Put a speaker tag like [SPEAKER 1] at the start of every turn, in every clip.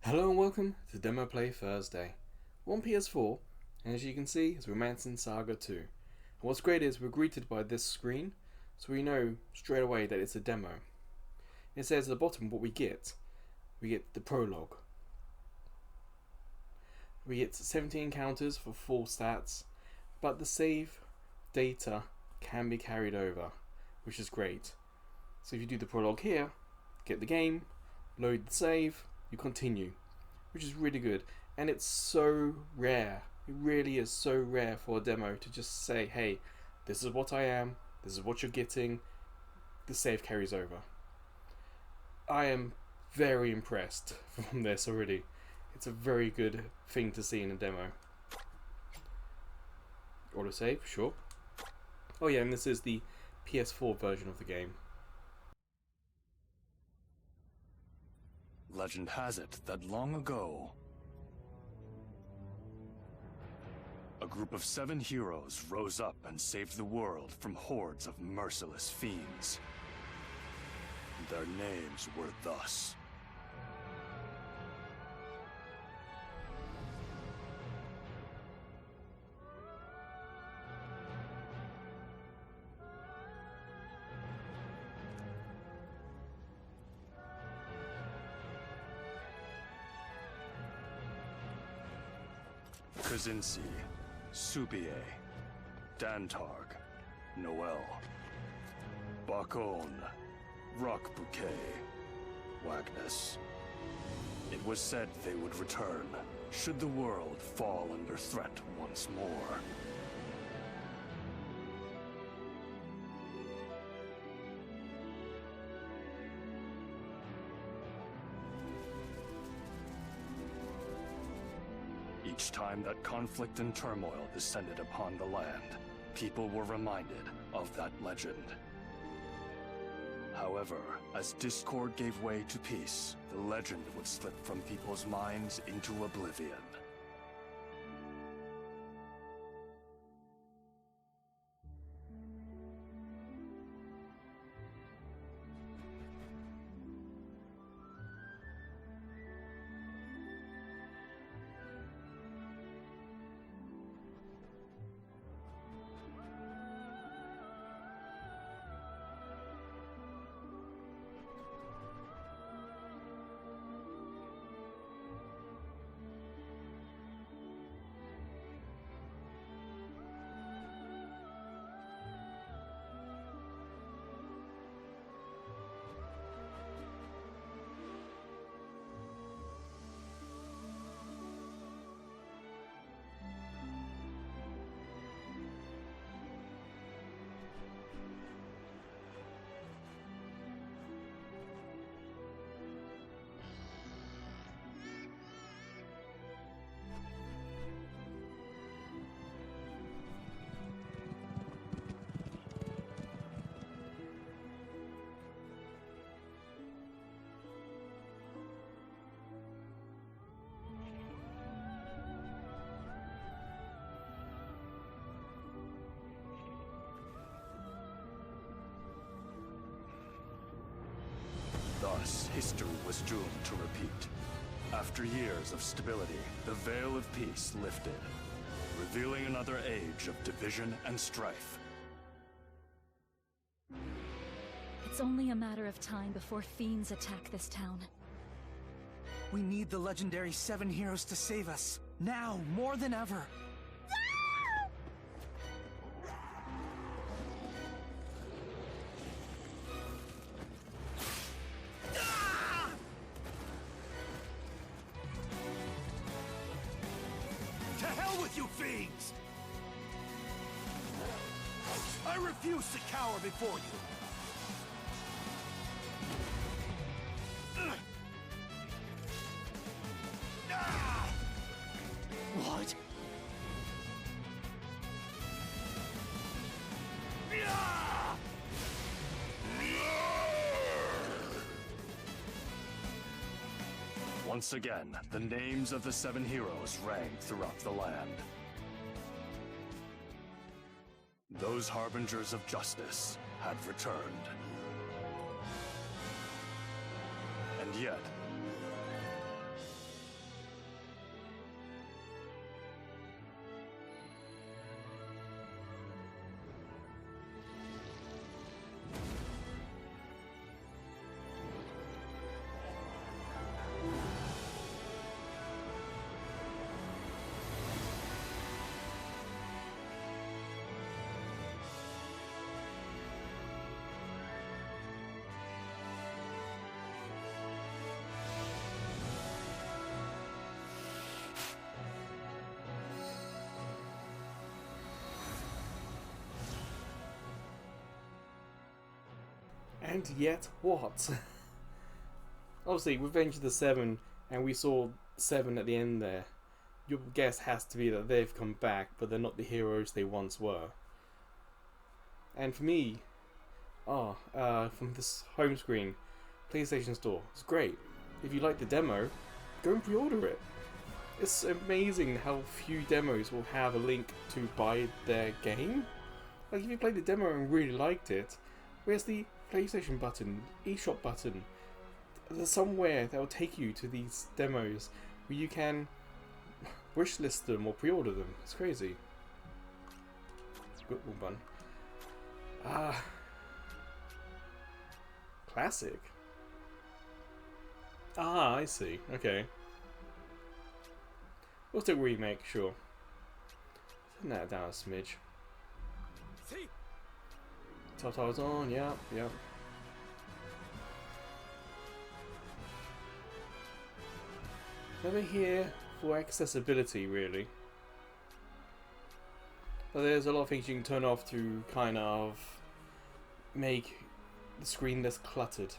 [SPEAKER 1] Hello and welcome to Demo Play Thursday. We're on PS4, and as you can see, it's Romancing SaGa 2. And what's great is we're greeted by this screen, so we know straight away that it's a demo. It says at the bottom what we get. We get the prologue. We get 17 encounters for full stats, but the save data can be carried over, which is great. So if you do the prologue here, get the game, load the save, you continue, which is really good. And it's so rare, it really is so rare for a demo to just say, hey, this is what I am, this is what you're getting, the save carries over. I am very impressed from this already. It's a very good thing to see in a demo. Autosave, sure. Oh yeah, and this is the PS4 version of the game.
[SPEAKER 2] Legend has it that long ago, a group of 7 heroes rose up and saved the world from hordes of merciless fiends. Their names were thus: Kazinsi, Subie, Dantarg, Noel, Bakon, Rock Bouquet, Wagnus. It was said they would return, should the world fall under threat once more. Each time that conflict and turmoil descended upon the land, people were reminded of that legend. However, as discord gave way to peace, the legend would slip from people's minds into oblivion. Thus, history was doomed to repeat. After years of stability, the veil of peace lifted, revealing another age of division and strife.
[SPEAKER 3] It's only a matter of time before fiends attack this town.
[SPEAKER 4] We need the legendary 7 heroes to save us. Now, more than ever.
[SPEAKER 5] To hell with you fiends! I refuse to cower before you!
[SPEAKER 4] What?
[SPEAKER 2] Once again, the names of the 7 heroes rang throughout the land. Those harbingers of justice had returned. And yet,
[SPEAKER 1] And yet what? Obviously, Revenge of the Seven, and we saw Seven at the end there. Your guess has to be that they've come back, but they're not the heroes they once were. And for me, from this home screen, PlayStation Store, it's great. If you like the demo, go and pre-order it. It's amazing how few demos will have a link to buy their game. Like, if you played the demo and really liked it, where's the PlayStation button, eShop button? There's somewhere that will take you to these demos where you can wishlist them or pre-order them. It's crazy. Good one. Classic. I see. Okay. We'll take remake, sure. Turn that down a smidge. Telltale's on, yep. Never here for accessibility, really. But there's a lot of things you can turn off to kind of make the screen less cluttered.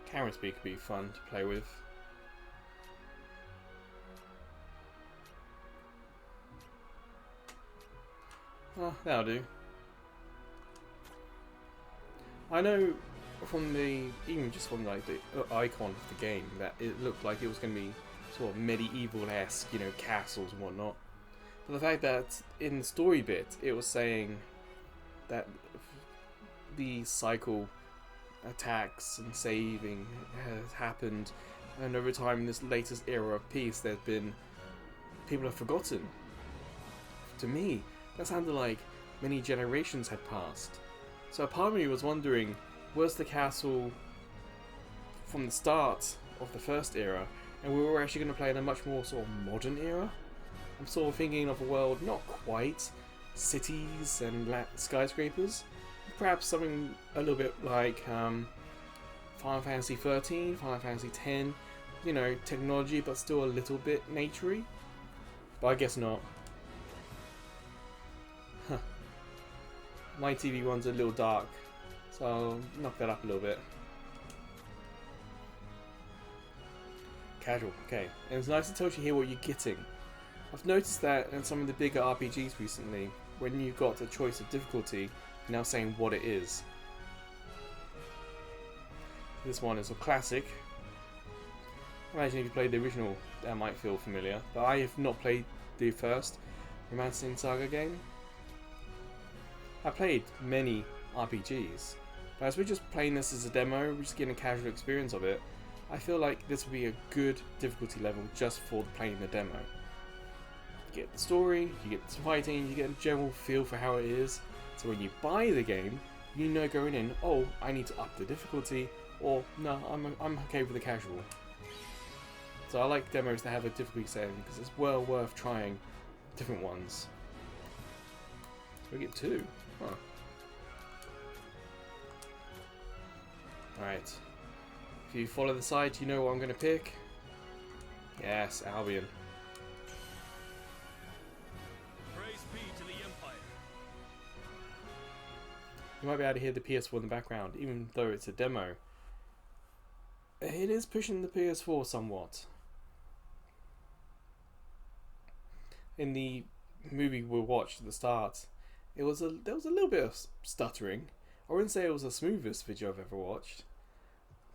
[SPEAKER 1] Camera speed could be fun to play with. Oh, that'll do. I know from even just from like the icon of the game that it looked like it was going to be sort of medieval-esque, you know, castles and whatnot. But the fact that in the story bit it was saying that the cycle attacks and saving has happened, and over time in this latest era of peace there's been people have forgotten. To me, that sounded like many generations had passed. So a part of me was wondering, was the castle from the start of the first era, and we were actually going to play in a much more sort of modern era? I'm sort of thinking of a world not quite cities and skyscrapers, perhaps something a little bit like Final Fantasy 13, Final Fantasy 10, you know, technology but still a little bit naturey. But I guess not. Huh. My TV one's a little dark, so I'll knock that up a little bit. Casual, okay. And it's nice to tell you here what you're getting. I've noticed that in some of the bigger RPGs recently, when you've got a choice of difficulty, you're now saying what it is. This one is a classic. Imagine if you played the original, that might feel familiar, but I have not played the first Romancing SaGa game. I played many RPGs, but as we're just playing this as a demo, we're just getting a casual experience of it, I feel like this would be a good difficulty level just for playing the demo. You get the story, you get the fighting, you get a general feel for how it is, so when you buy the game, you know going in, oh, I need to up the difficulty, or no, I'm okay with the casual. So I like demos that have a difficulty setting because it's well worth trying different ones. We get 2. Huh. Alright. If you follow the site, you know what I'm going to pick. Yes, Albion.
[SPEAKER 5] Praise be to the Empire.
[SPEAKER 1] You might be able to hear the PS4 in the background, even though it's a demo. It is pushing the PS4 somewhat. In the movie we watched at the start, there was a little bit of stuttering. I wouldn't say it was the smoothest video I've ever watched,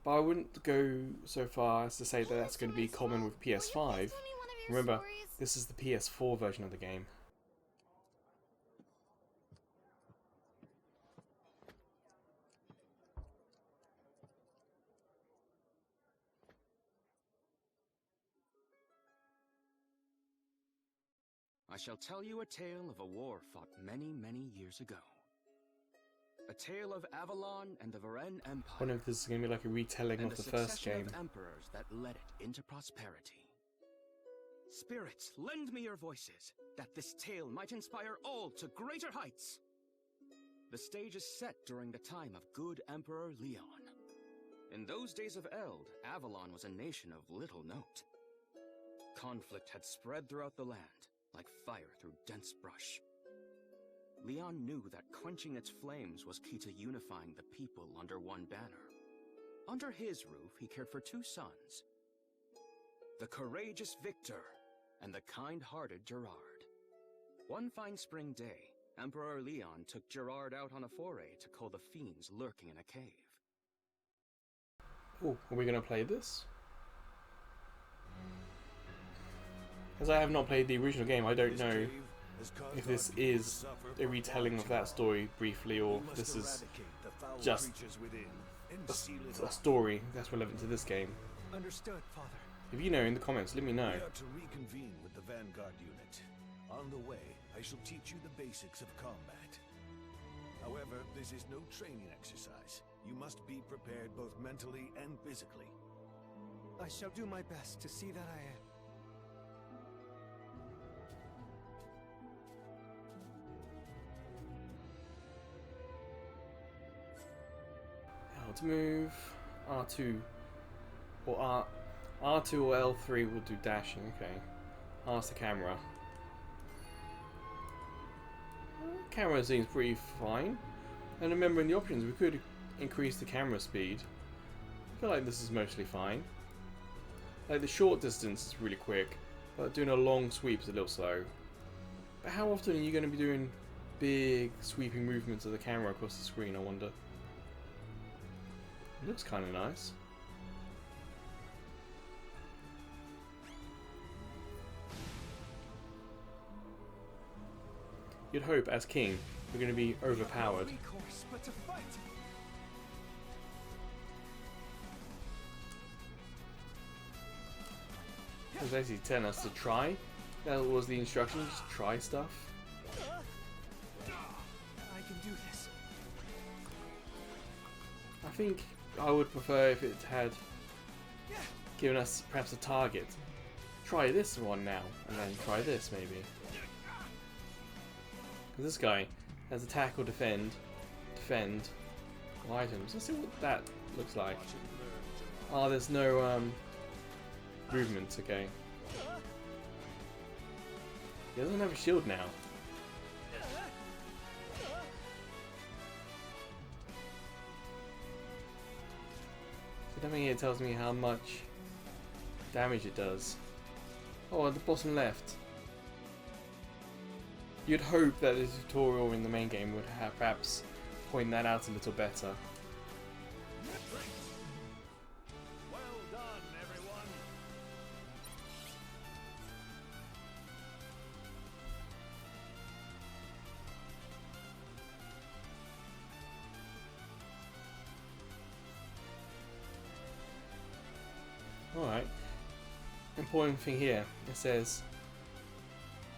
[SPEAKER 1] but I wouldn't go so far as to say that that's going to be common with PS5. Remember, this is the PS4 version of the game.
[SPEAKER 6] I shall tell you a tale of a war fought many, many years ago. A tale of Avalon and the Varen
[SPEAKER 1] I
[SPEAKER 6] Empire.
[SPEAKER 1] wonder if this is going to be like a retelling of the first game.
[SPEAKER 6] Of emperors that led it into prosperity. Spirits, lend me your voices, that this tale might inspire all to greater heights. The stage is set during the time of good Emperor Leon. In those days of Eld, Avalon was a nation of little note. Conflict had spread throughout the land, like fire through dense brush. Leon knew that quenching its flames was key to unifying the people under one banner. Under his roof, he cared for two sons, the courageous Victor and the kind-hearted Gerard. One fine spring day, Emperor Leon took Gerard out on a foray to cull the fiends lurking in a cave.
[SPEAKER 1] Oh, are we going to play this? As I have not played the original game, I don't know if this is a retelling of that story briefly, or if this is just a story that's relevant to this game.
[SPEAKER 4] Understood, Father.
[SPEAKER 1] If you know, in the comments, let me know.
[SPEAKER 7] We are to reconvene with the Vanguard unit. On the way, I shall teach you the basics of combat. However, this is no training exercise. You must be prepared both mentally and physically.
[SPEAKER 4] I shall do my best to see that I am.
[SPEAKER 1] How to move? R2 or R2 or L3 will do dashing. Okay. R's the camera. Camera seems pretty fine. And remember, in the options we could increase the camera speed. I feel like this is mostly fine. Like the short distance is really quick, but doing a long sweep is a little slow. But how often are you going to be doing big sweeping movements of the camera across the screen, I wonder? It looks kind of nice. You'd hope, as king, you're going to be overpowered. It was basically telling us to try. That was the instructions, try stuff.
[SPEAKER 4] I can do this.
[SPEAKER 1] I think I would prefer if it had given us perhaps a target. Try this one now, and then try this maybe. This guy has attack or defend, or items. Let's see what that looks like. Oh, there's no movement. Okay. He doesn't have a shield now. So nothing here tells me how much damage it does. Oh, at the bottom left. You'd hope that the tutorial in the main game would have perhaps point that out a little better.
[SPEAKER 5] Well done, everyone.
[SPEAKER 1] Alright. Important thing here. It says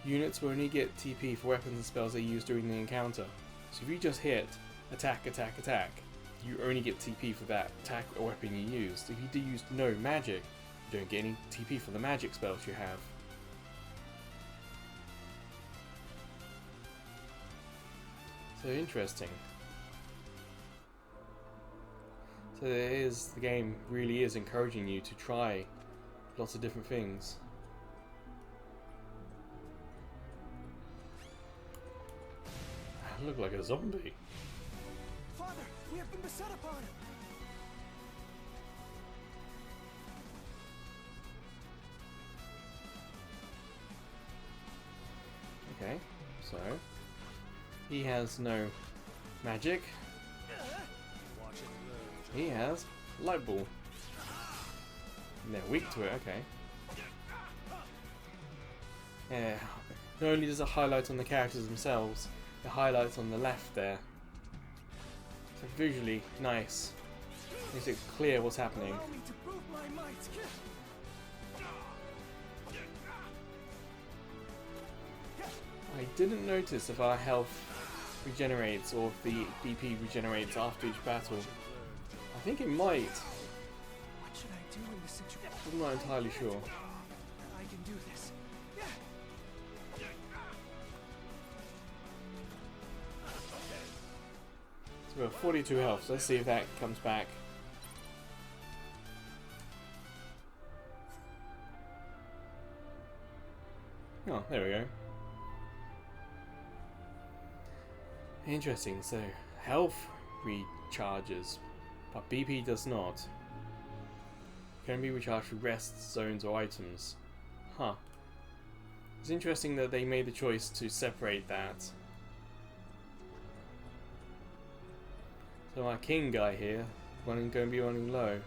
[SPEAKER 1] units will only get TP for weapons and spells they use during the encounter. So if you just hit attack, attack, attack, you only get TP for that attack or weapon you used. If you do use no magic, you don't get any TP for the magic spells you have. So interesting. So the game really is encouraging you to try lots of different things. I look like a zombie.
[SPEAKER 4] Father, we have been beset upon.
[SPEAKER 1] Okay, so he has no magic. He has light ball. And they're weak to it, okay. Yeah, not only does it highlight on the characters themselves, it highlights on the left there. So visually nice. Makes it clear what's happening.
[SPEAKER 4] Allow me to prove my might.
[SPEAKER 1] I didn't notice if our health regenerates or if the BP regenerates after each battle. I think it might.
[SPEAKER 4] What should I do in this situation?
[SPEAKER 1] I'm not entirely sure.
[SPEAKER 4] I can do this.
[SPEAKER 1] So we have 42 health, so let's see if that comes back. Oh, there we go. Interesting, so health recharges, but BP does not. Can be recharged through rest zones or items. Huh. It's interesting that they made the choice to separate that. So our king guy here going to be running low,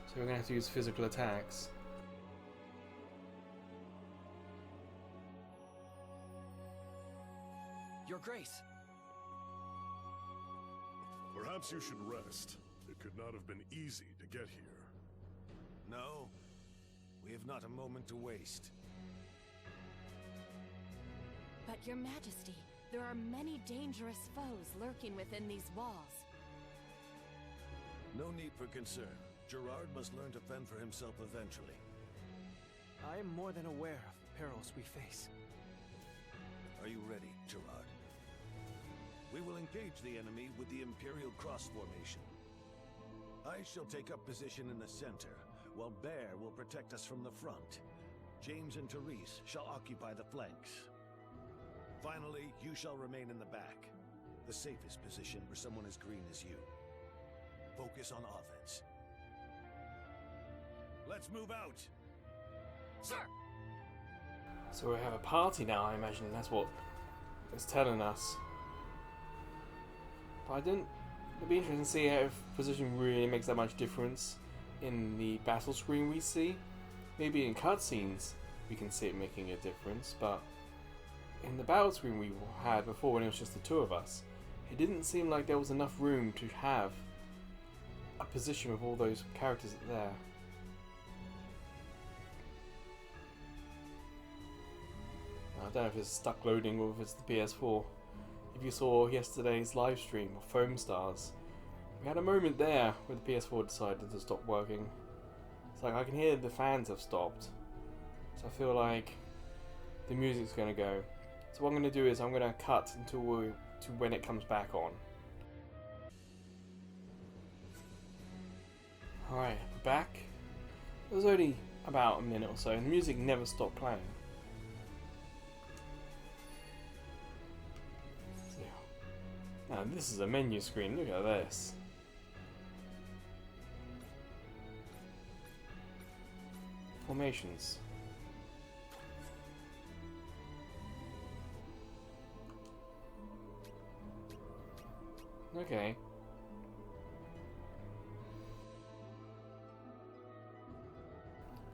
[SPEAKER 1] so we're going to have to use physical attacks.
[SPEAKER 6] Your Grace.
[SPEAKER 5] Perhaps you should rest. It could not have been easy to get here.
[SPEAKER 7] No, we have not a moment to waste.
[SPEAKER 8] But Your Majesty, there are many dangerous foes lurking within these walls.
[SPEAKER 7] No need for concern. Gerard must learn to fend for himself eventually.
[SPEAKER 4] I am more than aware of the perils we face.
[SPEAKER 7] Are you ready, Gerard? We will engage the enemy with the Imperial Cross formation. I shall take up position in the center, while Bear will protect us from the front. James and Therese shall occupy the flanks. Finally, you shall remain in the back, the safest position for someone as green as you. Focus on offense. Let's move out!
[SPEAKER 8] Sir!
[SPEAKER 1] So we have a party now, I imagine. That's what it's telling us. But it'd be interesting to see if position really makes that much difference in the battle screen we see. Maybe in cutscenes we can see it making a difference, but in the battle screen we had before when it was just the two of us, it didn't seem like there was enough room to have a position with all those characters there. I don't know if it's stuck loading or if it's the PS4. If you saw yesterday's live stream of Foam Stars, we had a moment there where the PS4 decided to stop working. It's like I can hear the fans have stopped, so I feel like the music's going to go. So what I'm going to do is I'm going to cut to when it comes back on. Alright, we're back. It was only about a minute or so and the music never stopped playing. Now this is a menu screen, look at this. Formations. Okay.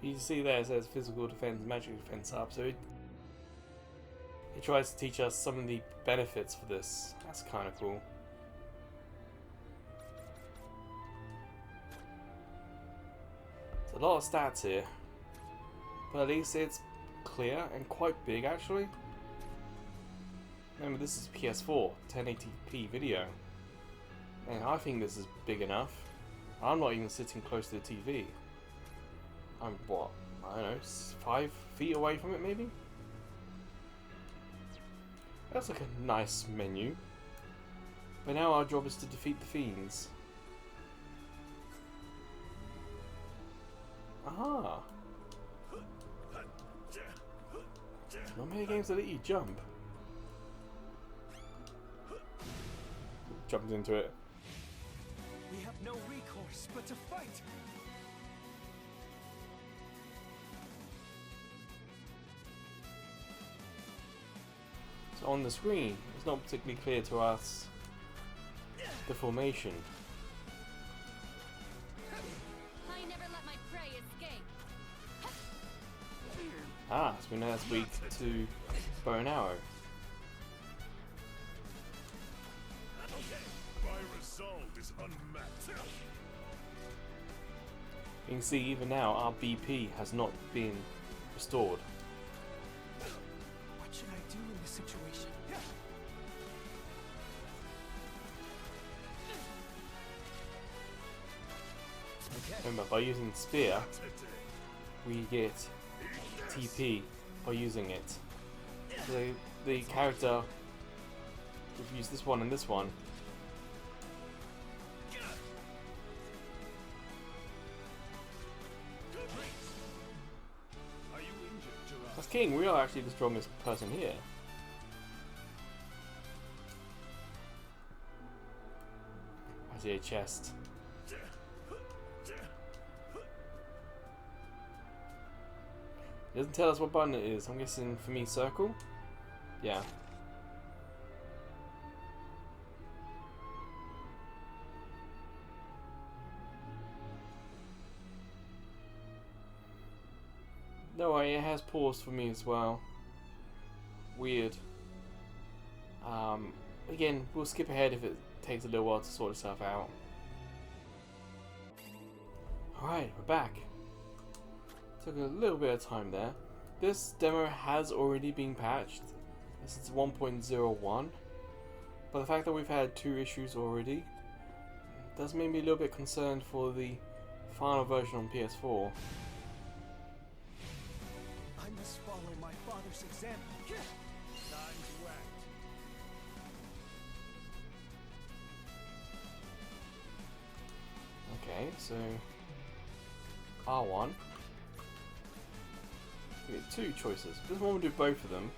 [SPEAKER 1] You see there it says physical defense, magic defense up, so it tries to teach us some of the benefits for this. That's kind of cool. There's a lot of stats here, but at least it's clear and quite big actually. Remember, this is PS4, 1080p video, and I think this is big enough. I'm not even sitting close to the TV. I'm what? I don't know, 5 feet away from it maybe? That's like a nice menu. But now our job is to defeat the fiends. Aha! Not many games that let you jump. Jumped into it.
[SPEAKER 4] We have no recourse but to fight!
[SPEAKER 1] So on the screen, it's not particularly clear to us the formation.
[SPEAKER 8] I never let my prey escape.
[SPEAKER 1] Ah, so we know that's weak to bow and arrow.
[SPEAKER 5] My resolve is unmatched.
[SPEAKER 1] You can see even now our BP has not been restored.
[SPEAKER 4] What should I do in this situation?
[SPEAKER 1] Remember, by using the spear, we get TP by using it. So the character, if you use this one and this one, as King, we are actually the strongest person here. into your chest. It doesn't tell us what button it is. I'm guessing for me circle? Yeah. No way, it has paused for me as well. Weird. Again, we'll skip ahead if it takes a little while to sort itself out. Alright, we're back. Took a little bit of time there. This demo has already been patched. This is 1.01. But the fact that we've had 2 issues already does make me a little bit concerned for the final version on PS4.
[SPEAKER 4] I must follow my father's example.
[SPEAKER 7] Time to act.
[SPEAKER 1] Okay, so R1. We get 2 choices. This one will do both of them.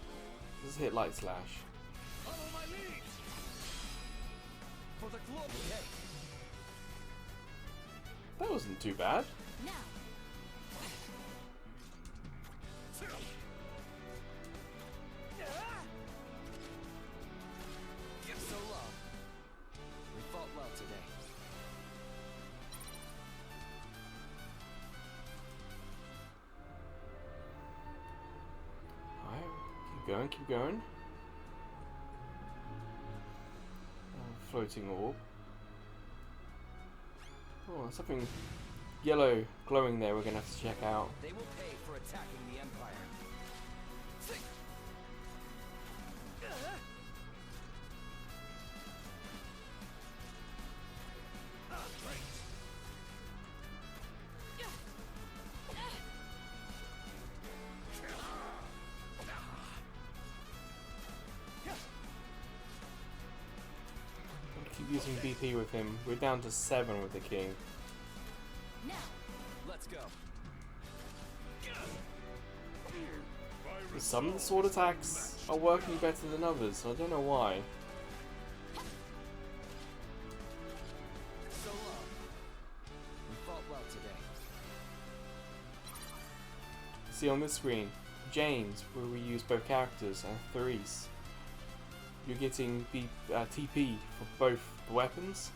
[SPEAKER 1] Let's hit light slash.
[SPEAKER 6] Follow my lead! For the global day.
[SPEAKER 1] That wasn't too bad.
[SPEAKER 8] Now,
[SPEAKER 6] So long. We fought well today.
[SPEAKER 1] Alright, keep going, keep going. Floating orb. Oh, something yellow glowing there we're gonna have to check out.
[SPEAKER 6] They will pay for attacking the Empire.
[SPEAKER 1] Keep using BP with him. We're down to 7 with the king.
[SPEAKER 8] now,
[SPEAKER 6] Let's go.
[SPEAKER 1] Some of the sword attacks are working better than others, so I don't know why.
[SPEAKER 6] So long. We fought well today.
[SPEAKER 1] See on this screen, James, where we use both characters, and Therese. You're getting TP for both the weapons.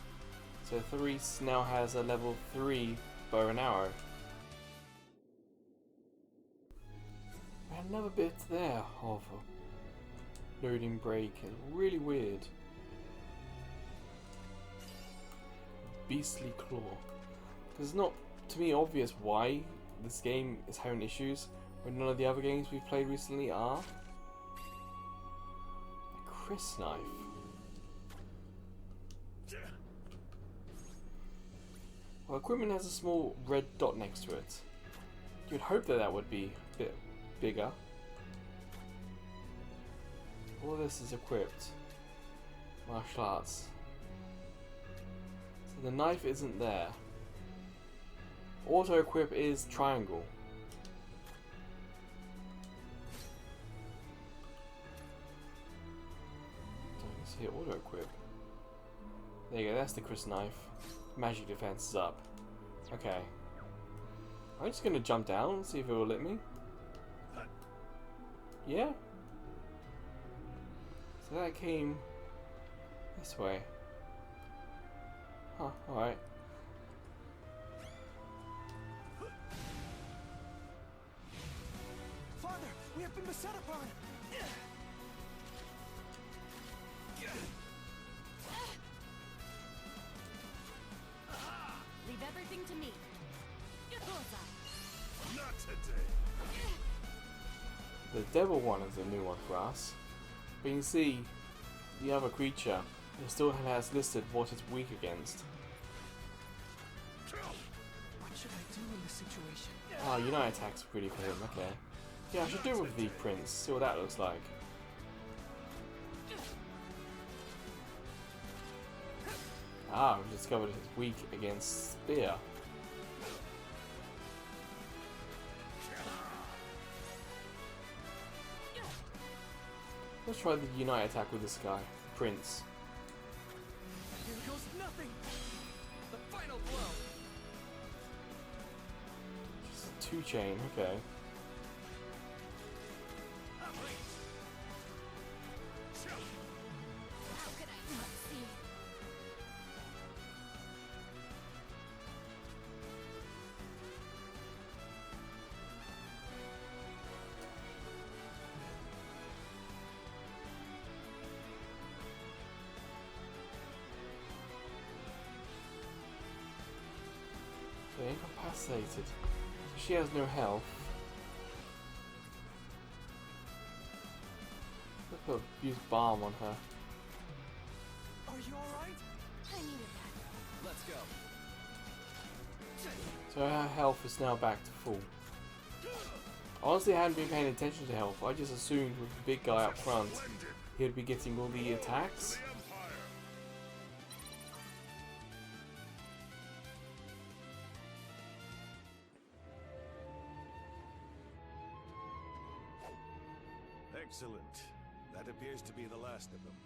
[SPEAKER 1] So Therese now has a level 3 bow and arrow. We had another bit there of a loading break. It's really weird. Beastly Claw. Because it's not, to me, obvious why this game is having issues when none of the other games we've played recently are. Chris knife. Well, equipment has a small red dot next to it. You'd hope that that would be a bit bigger. All this is equipped. Martial arts. So the knife isn't there. Auto equip is triangle. Don't see auto equip. There you go, that's the Chris knife. Magic defense is up. Okay. I'm just gonna jump down and see if it will let me. Yeah? So that came this way. Huh, alright.
[SPEAKER 4] Father, we have been beset upon.
[SPEAKER 8] leave everything to me. Bullseye.
[SPEAKER 5] Not today.
[SPEAKER 1] The devil one is a new one for us. But you can see the other creature, it still has listed what it's weak against.
[SPEAKER 4] What should I do in this situation?
[SPEAKER 1] Oh, Unite attack's pretty for him, okay. Yeah, I should do it with the Prince, see what that looks like. Ah, we've discovered it's weak against Spear. Let's try the Unite attack with this guy, Prince.
[SPEAKER 4] Here goes nothing.
[SPEAKER 1] 2-chain, okay.
[SPEAKER 8] How could I not see?
[SPEAKER 1] So incapacitated. She has no health. Let's use balm on her.
[SPEAKER 4] Are you alright?
[SPEAKER 8] I needed that.
[SPEAKER 6] Let's go.
[SPEAKER 1] So her health is now back to full. Honestly, I hadn't been paying attention to health. I just assumed with the big guy up front, he'd be getting all the attacks.
[SPEAKER 7] Excellent. That appears to be the last of them.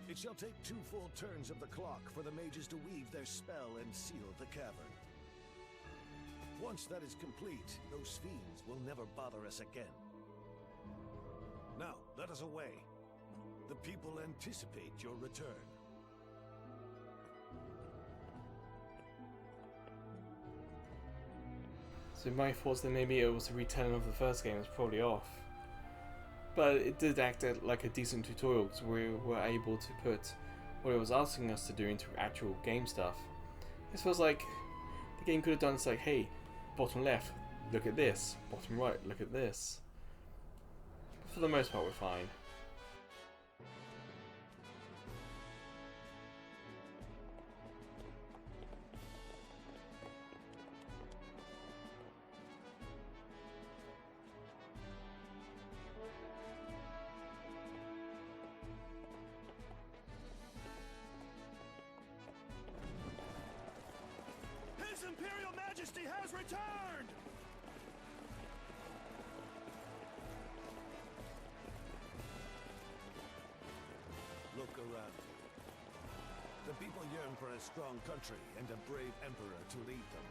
[SPEAKER 7] It shall take 2 full turns of the clock for the mages to weave their spell and seal the cavern. Once that is complete, those fiends will never bother us again. Now, let us away. The people anticipate your return.
[SPEAKER 1] So my thoughts that maybe it was a retelling of the first game is probably off. But it did act like a decent tutorial because we were able to put what it was asking us to do into actual game stuff. This feels like the game could have done it's like, hey, bottom left, look at this. Bottom right, look at this. But for the most part, we're fine.
[SPEAKER 7] His Imperial Majesty has returned! Look around you. The people yearn for a strong country and a brave emperor to lead them.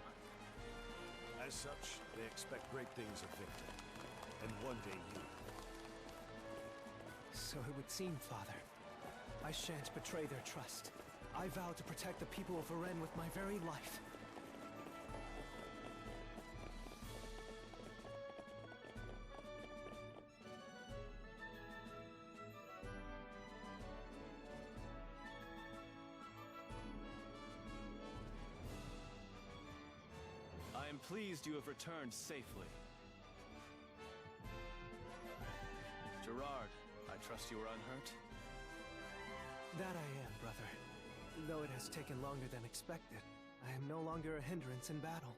[SPEAKER 7] As such, they expect great things of Victor. And one day you.
[SPEAKER 4] So it would seem, Father. I shan't betray their trust. I vow to protect the people of Varen with my very life.
[SPEAKER 6] I am pleased you have returned safely. Gerard, I trust you are unhurt?
[SPEAKER 4] That I am, brother. Though it has taken longer than expected, I am no longer a hindrance in battle.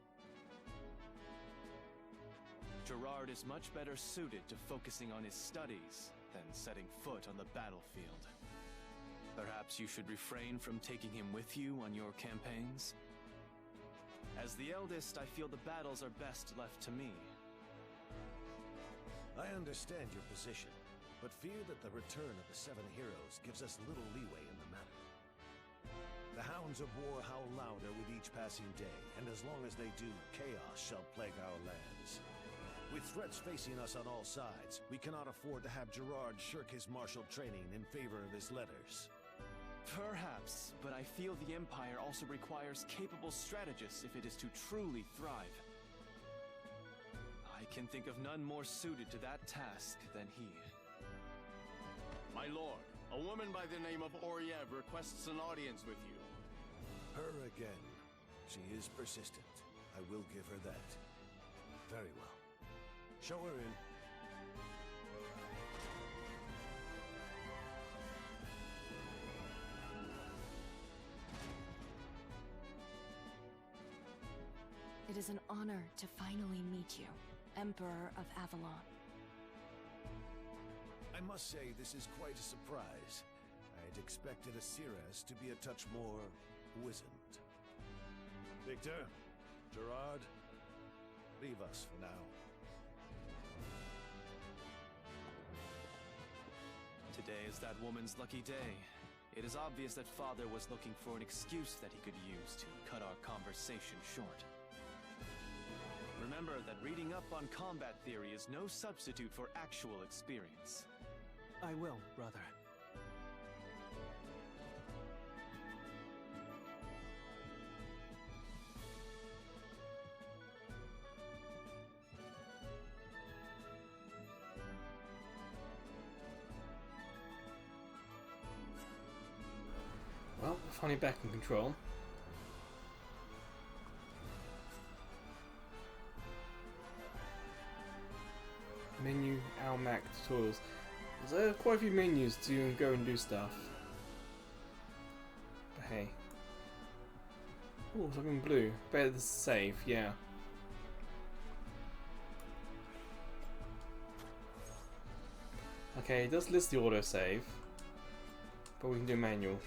[SPEAKER 6] Gerard is much better suited to focusing on his studies than setting foot on the battlefield. Perhaps you should refrain from taking him with you on your campaigns? As the eldest, I feel the battles are best left to me.
[SPEAKER 7] I understand your position, but fear that the return of the 7 heroes gives us little leeway in the matter. The hounds of war howl louder with each passing day, and as long as they do, chaos shall plague our lands. With threats facing us on all sides, we cannot afford to have Gerard shirk his martial training in favor of his letters.
[SPEAKER 6] Perhaps, but I feel the Empire also requires capable strategists if it is to truly thrive. I can think of none more suited to that task than he.
[SPEAKER 9] My lord, a woman by the name of Oriev requests an audience with you.
[SPEAKER 7] Her again. She is persistent. I will give her that. Very well. Show her in.
[SPEAKER 8] It is an honor to finally meet you, Emperor of Avalon.
[SPEAKER 7] I must say this is quite a surprise. I had expected Asiras to be a touch more wizened. Victor, Gerard, leave us for now.
[SPEAKER 6] Today is that woman's lucky day. It is obvious that Father was looking for an excuse that he could use to cut our conversation short. Remember that reading up on combat theory is no substitute for actual experience.
[SPEAKER 4] I will, brother.
[SPEAKER 1] Well, we're finally back in control. Menu, Almac, tutorials. There's quite a few menus to go and do stuff. But hey. Oh, something blue. Better than save, yeah. Okay, it does list the autosave, but we can do manual.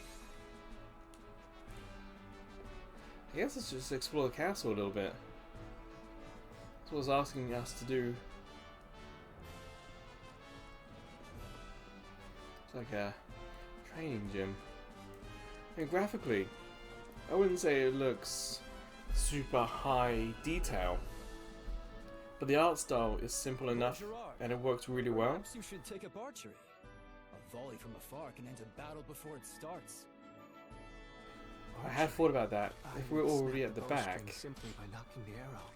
[SPEAKER 1] I guess let's just explore the castle a little bit. That's what it's asking us to do. It's like a training gym. And graphically, I wouldn't say it looks super high detail, but the art style is simple enough and it works really well.
[SPEAKER 10] Perhaps you should take up archery. A volley from afar can end a battle before it starts.
[SPEAKER 1] I had thought about that. If we're already at the back,
[SPEAKER 4] simply by knocking the arrow.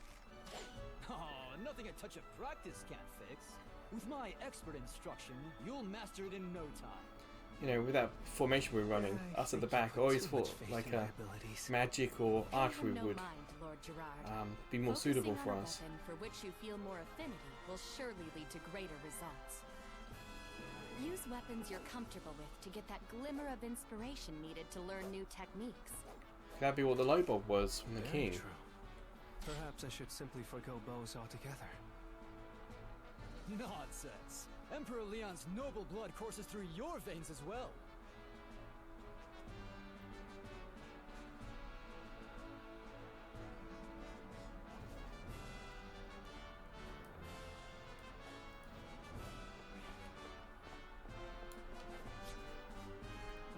[SPEAKER 10] Oh, nothing a touch of practice can't fix. With my expert instruction, you'll master it in no time.
[SPEAKER 1] you know, with that formation we're running, us at the back, I always thought like magic or archery would be more suitable for us.
[SPEAKER 8] For which you feel more affinity will surely lead to greater results. Use weapons you're comfortable with to get that glimmer of inspiration needed to learn new techniques.
[SPEAKER 1] Could that be what the light bulb was from the king?
[SPEAKER 4] True. Perhaps I should simply forgo bows altogether.
[SPEAKER 10] Nonsense. Emperor Leon's noble blood courses through your veins as well.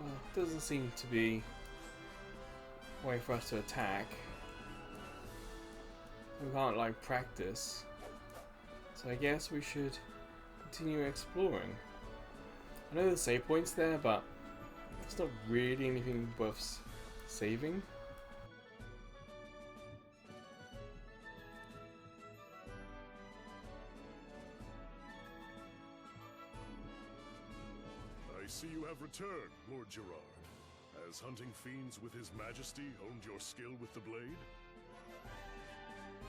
[SPEAKER 1] Well, it doesn't seem to be a way for us to attack. We can't like practice. So I guess we should continue exploring. I know there's save points there, but it's not really anything worth saving.
[SPEAKER 5] I see you have returned, Lord Gerard. Has hunting fiends with His Majesty honed your skill with the blade?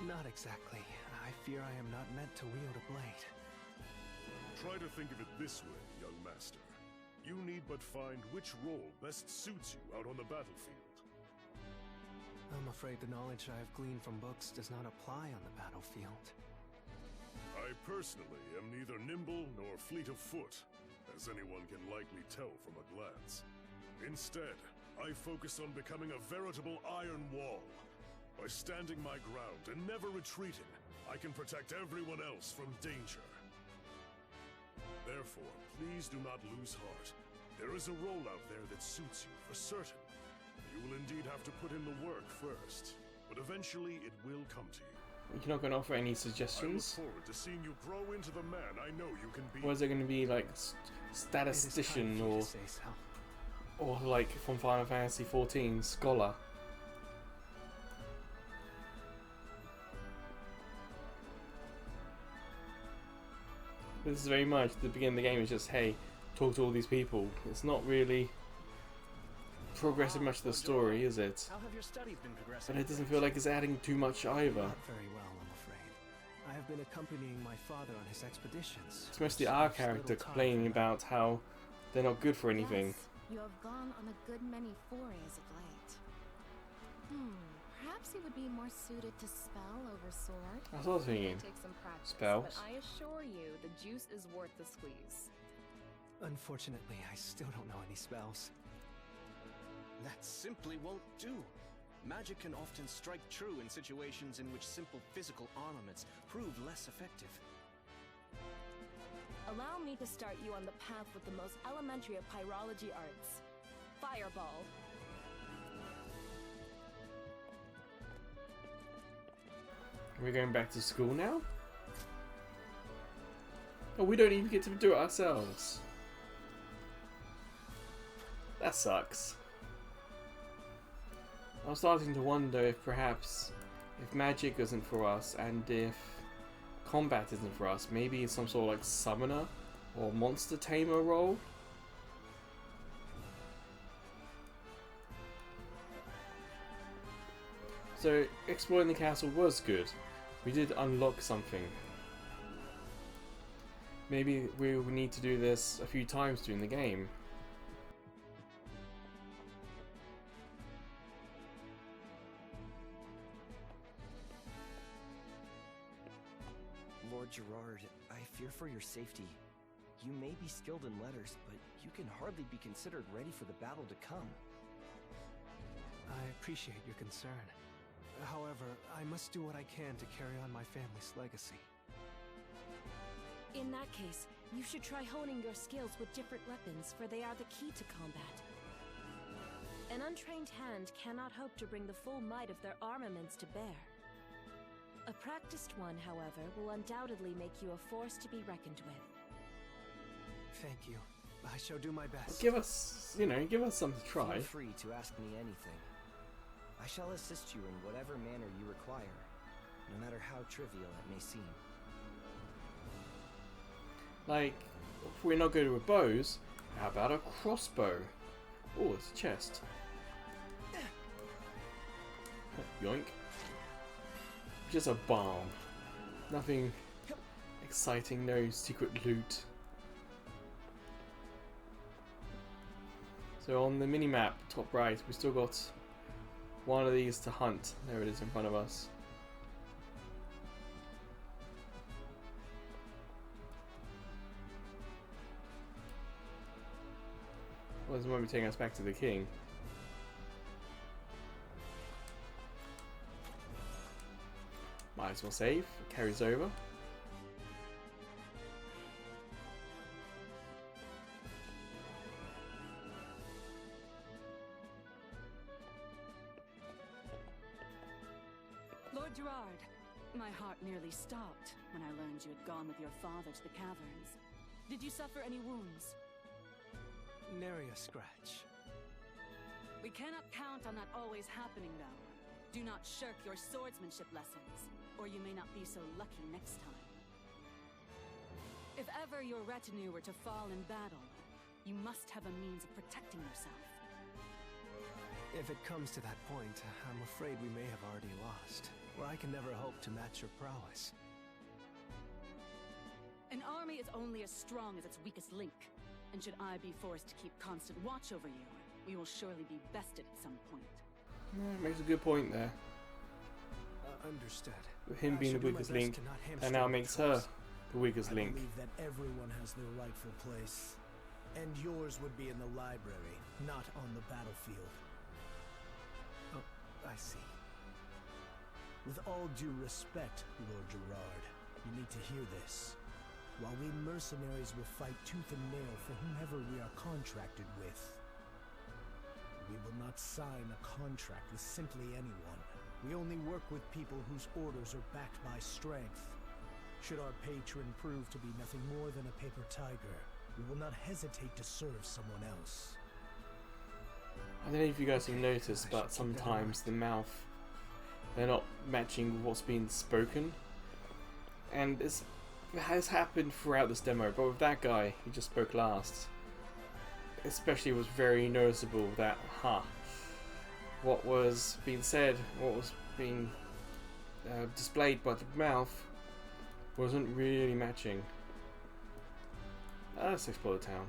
[SPEAKER 4] Not exactly. I fear I am not meant to wield a blade.
[SPEAKER 5] Try to think of it this way, young master. You need but find which role best suits you out on the battlefield.
[SPEAKER 4] I'm afraid the knowledge I have gleaned from books does not apply on the battlefield.
[SPEAKER 5] I personally am neither nimble nor fleet of foot, as anyone can likely tell from a glance. Instead, I focus on becoming a veritable iron wall. By standing my ground and never retreating, I can protect everyone else from danger. Therefore, please do not lose heart. There is a role out there that suits you for certain. You will indeed have to put in the work first, but eventually it will come to you.
[SPEAKER 1] You're not going to offer any
[SPEAKER 5] I look
[SPEAKER 1] suggestions?
[SPEAKER 5] forward to seeing you grow into the man I know you can be.
[SPEAKER 1] Or is it going to be like statistician or like from Final Fantasy XIV, scholar? This is very much the beginning of the game is just, hey, talk to all these people. It's not really progressing much to the story, is it?
[SPEAKER 6] How have your studies been progressing?
[SPEAKER 1] But it doesn't feel like it's adding too much either.
[SPEAKER 4] Not very well, I'm afraid. I have been accompanying my father on his expeditions.
[SPEAKER 1] It's mostly our character complaining about how they're not good for anything.
[SPEAKER 8] Yes, you have gone on a good many forays of late. Perhaps you would be more suited to spell over sword.
[SPEAKER 1] That's what I was thinking.
[SPEAKER 11] Take some practice,
[SPEAKER 1] Spells.
[SPEAKER 11] but I assure you, the juice is worth the squeeze.
[SPEAKER 4] Unfortunately, I still don't know any spells.
[SPEAKER 6] That simply won't do. Magic can often strike true in situations in which simple physical armaments prove less effective.
[SPEAKER 12] Allow me to start you on the path with the most elementary of pyrology arts. Fireball.
[SPEAKER 1] We're going back to school now? Oh, we don't even get to do it ourselves. That sucks. I'm starting to wonder if perhaps if magic isn't for us and if combat isn't for us, maybe it's some sort of like summoner or monster tamer role. So exploring the castle was good. We did unlock something. Maybe we will need to do this a few times during the game.
[SPEAKER 13] Lord Gerard, I fear for your safety. You may be skilled in letters, but you can hardly be considered ready for the battle to come.
[SPEAKER 4] I appreciate your concern. However, I must do what I can to carry on my family's legacy.
[SPEAKER 12] In that case, you should try honing your skills with different weapons, for they are the key to combat. An untrained hand cannot hope to bring the full might of their armaments to bear. A practiced one, however, will undoubtedly make you a force to be reckoned with.
[SPEAKER 4] Thank you. I shall do my best.
[SPEAKER 1] Give us, give us something to try.
[SPEAKER 13] Feel free to ask me anything. I shall assist you in whatever manner you require, no matter how trivial it may seem.
[SPEAKER 1] Like, if we're not good with bows, how about a crossbow? Oh, it's a chest. Yoink. Just a bomb. Nothing exciting, no secret loot. So on the mini-map, top right, we still got one of these to hunt. There it is in front of us. Well, this might be taking us back to the king. Might as well save. It carries over.
[SPEAKER 14] Lord Gerard, my heart nearly stopped when I learned you had gone with your father to the caverns. Did you suffer any wounds?
[SPEAKER 4] Nary a scratch.
[SPEAKER 14] We cannot count on that always happening, though. Do not shirk your swordsmanship lessons, or you may not be so lucky next time. If ever your retinue were to fall in battle, you must have a means of protecting yourself.
[SPEAKER 4] If it comes to that point, I'm afraid we may have already lost, or I can never hope to match your prowess.
[SPEAKER 14] An army is only as strong as its weakest link, and should I be forced to keep constant watch over you, we will surely be bested at some point.
[SPEAKER 1] Yeah, makes a good point there.
[SPEAKER 4] Understood.
[SPEAKER 1] With him being the weakest link, that now makes her the weakest link.
[SPEAKER 7] I believe that everyone has their rightful place, and yours would be in the library, not on the battlefield.
[SPEAKER 4] Oh, I see.
[SPEAKER 7] With all due respect, Lord Gerard, you need to hear this. While we mercenaries will fight tooth and nail for whomever we are contracted with, we will not sign a contract with simply anyone. We only work with people whose orders are backed by strength. Should our patron prove to be nothing more than a paper tiger, we will not hesitate to serve someone else.
[SPEAKER 1] I don't know if you guys have noticed, but sometimes the mouth, they're not matching what's being spoken. And it has happened throughout this demo, but with that guy, he just spoke last. Especially, it was very noticeable that, what was being said, what was being displayed by the mouth, wasn't really matching. Let's explore the town.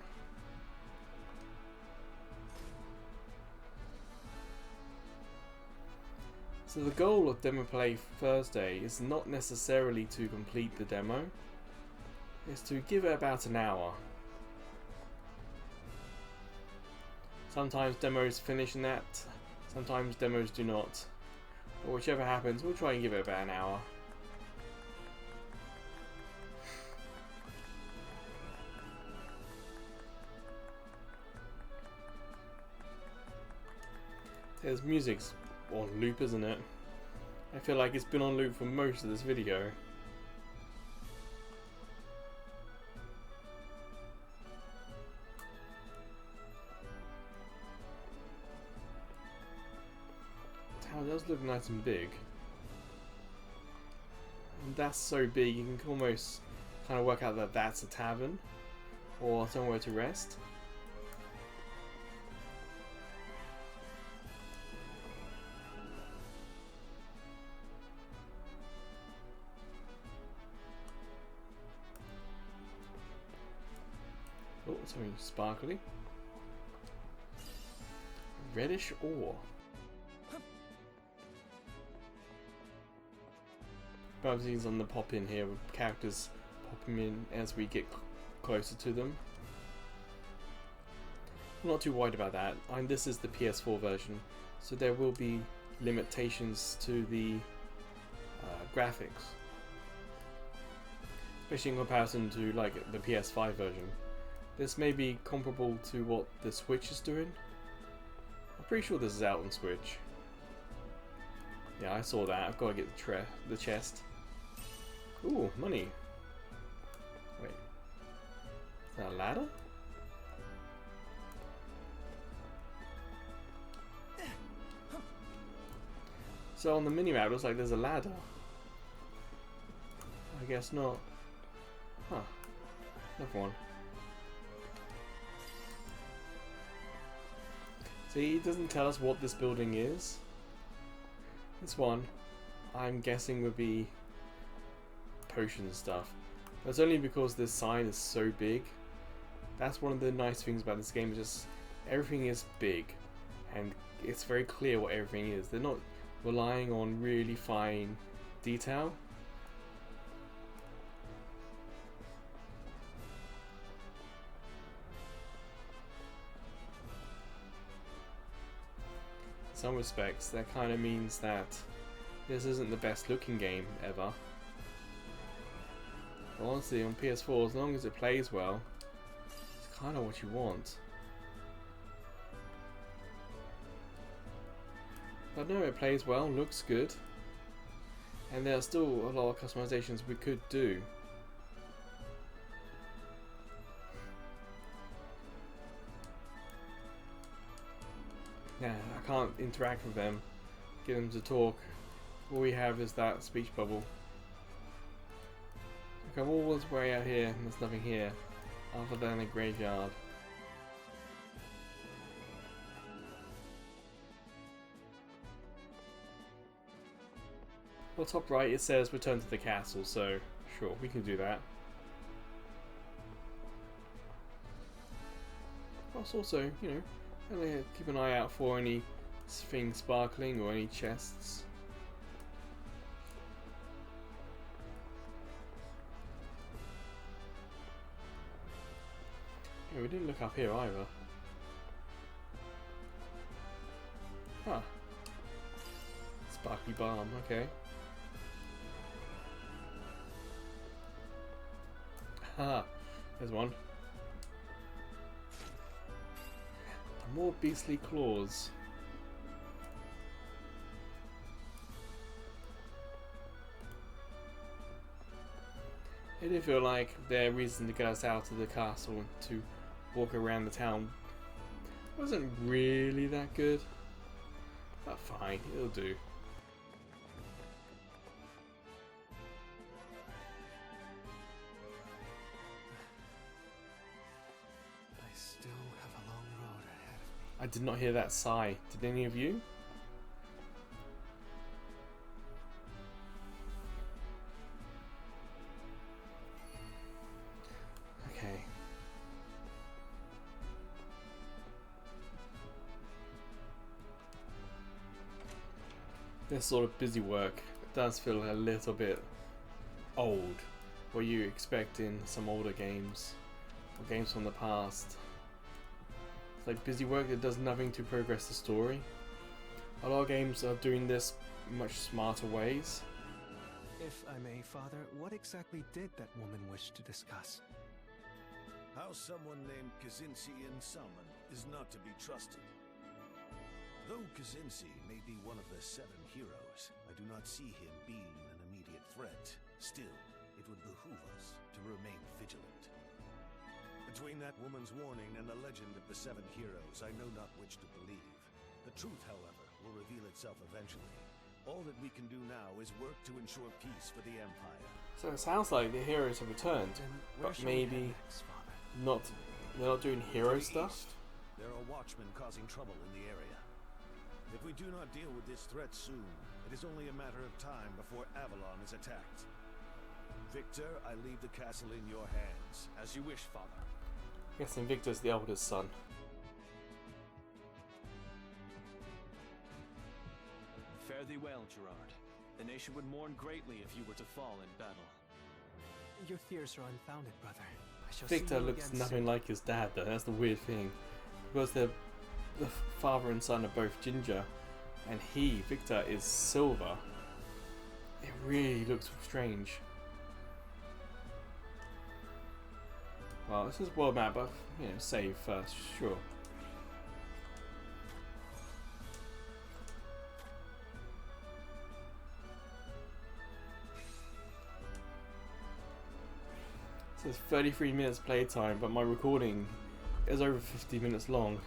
[SPEAKER 1] So the goal of Demo Play Thursday is not necessarily to complete the demo, it's to give it about an hour. Sometimes demos finish in that, sometimes demos do not. But whichever happens, we'll try and give it about an hour. There's music's on loop, isn't it? I feel like it's been on loop for most of this video. The tower does look nice and big. And that's so big you can almost kind of work out that that's a tavern or somewhere to rest. Oh, something sparkly. Reddish ore. Bubsy's on the pop in here with characters popping in as we get closer to them. I'm not too worried about that. This is the PS4 version, so there will be limitations to the graphics, especially in comparison to like the PS5 version. This may be comparable to what the Switch is doing. I'm pretty sure this is out on Switch. Yeah, I saw that. I've got to get the chest. Ooh, money. Wait. Is that a ladder? So on the minimap it looks like there's a ladder. I guess not. Huh. Another one. See, it doesn't tell us what this building is. This one, I'm guessing, would be potion stuff. That's only because this sign is so big. That's one of the nice things about this game, is just everything is big and it's very clear what everything is. They're not relying on really fine detail. In some respects, that kind of means that this isn't the best looking game ever. But honestly, on PS4, as long as it plays well, it's kind of what you want. But no, it plays well, looks good, and there are still a lot of customizations we could do. Yeah, I can't interact with them, get them to talk. All we have is that speech bubble. Okay, I'm all this way out here, and there's nothing here, other than a graveyard. Well, top right it says return to the castle, so sure, we can do that. Plus also, you know, keep an eye out for any things sparkling or any chests. Yeah, we didn't look up here either. Huh. Sparkly balm, okay. Haha, there's one. More beastly claws. It did feel like their reason to get us out of the castle and to walk around the town wasn't really that good. But fine, it'll do. I did not hear that sigh. Did any of you? Okay. This sort of busy work does feel a little bit old. What you expect in some older games or games from the past. Like busy work that does nothing to progress the story. A lot of games are doing this much smarter ways.
[SPEAKER 4] If I may, Father, what exactly did that woman wish to discuss?
[SPEAKER 7] How someone named Kazinci in Summon is not to be trusted. Though Kazinsi may be one of the 7 heroes, I do not see him being an immediate threat. Still, it would behoove us to remain vigilant. Between that woman's warning and the legend of the 7 heroes, I know not which to believe. The truth, however, will reveal itself eventually. All that we can do now is work to ensure peace for the Empire.
[SPEAKER 1] So it sounds like the heroes have returned, but maybe not. They're not doing hero stuff.
[SPEAKER 7] East, there are watchmen causing trouble in the area. If we do not deal with this threat soon, it is only a matter of time before Avalon is attacked. Victor, I leave the castle in your hands.
[SPEAKER 6] As you wish, Father.
[SPEAKER 1] Guessing Victor's the eldest son.
[SPEAKER 13] Fare thee well, Gerard. The nation would mourn greatly if you were to fall in battle.
[SPEAKER 4] Your fears are unfounded, brother. I shall
[SPEAKER 1] Victor
[SPEAKER 4] see you
[SPEAKER 1] looks
[SPEAKER 4] again
[SPEAKER 1] nothing
[SPEAKER 4] soon.
[SPEAKER 1] like his dad, though. That's the weird thing. Because the father and son are both ginger, and Victor, is silver. It really looks strange. Well, this is world map, but save first, sure. It says 33 minutes playtime, but my recording is over 50 minutes long.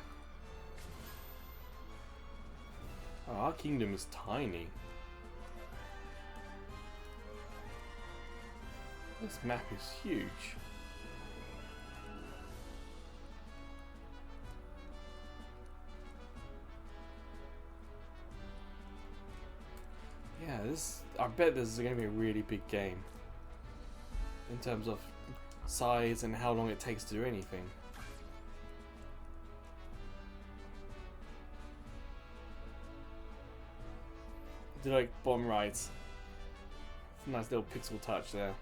[SPEAKER 1] Oh, our kingdom is tiny. This map is huge. Yeah, I bet this is going to be a really big game in terms of size and how long it takes to do anything. I do like bottom right. It's a nice little pixel touch there.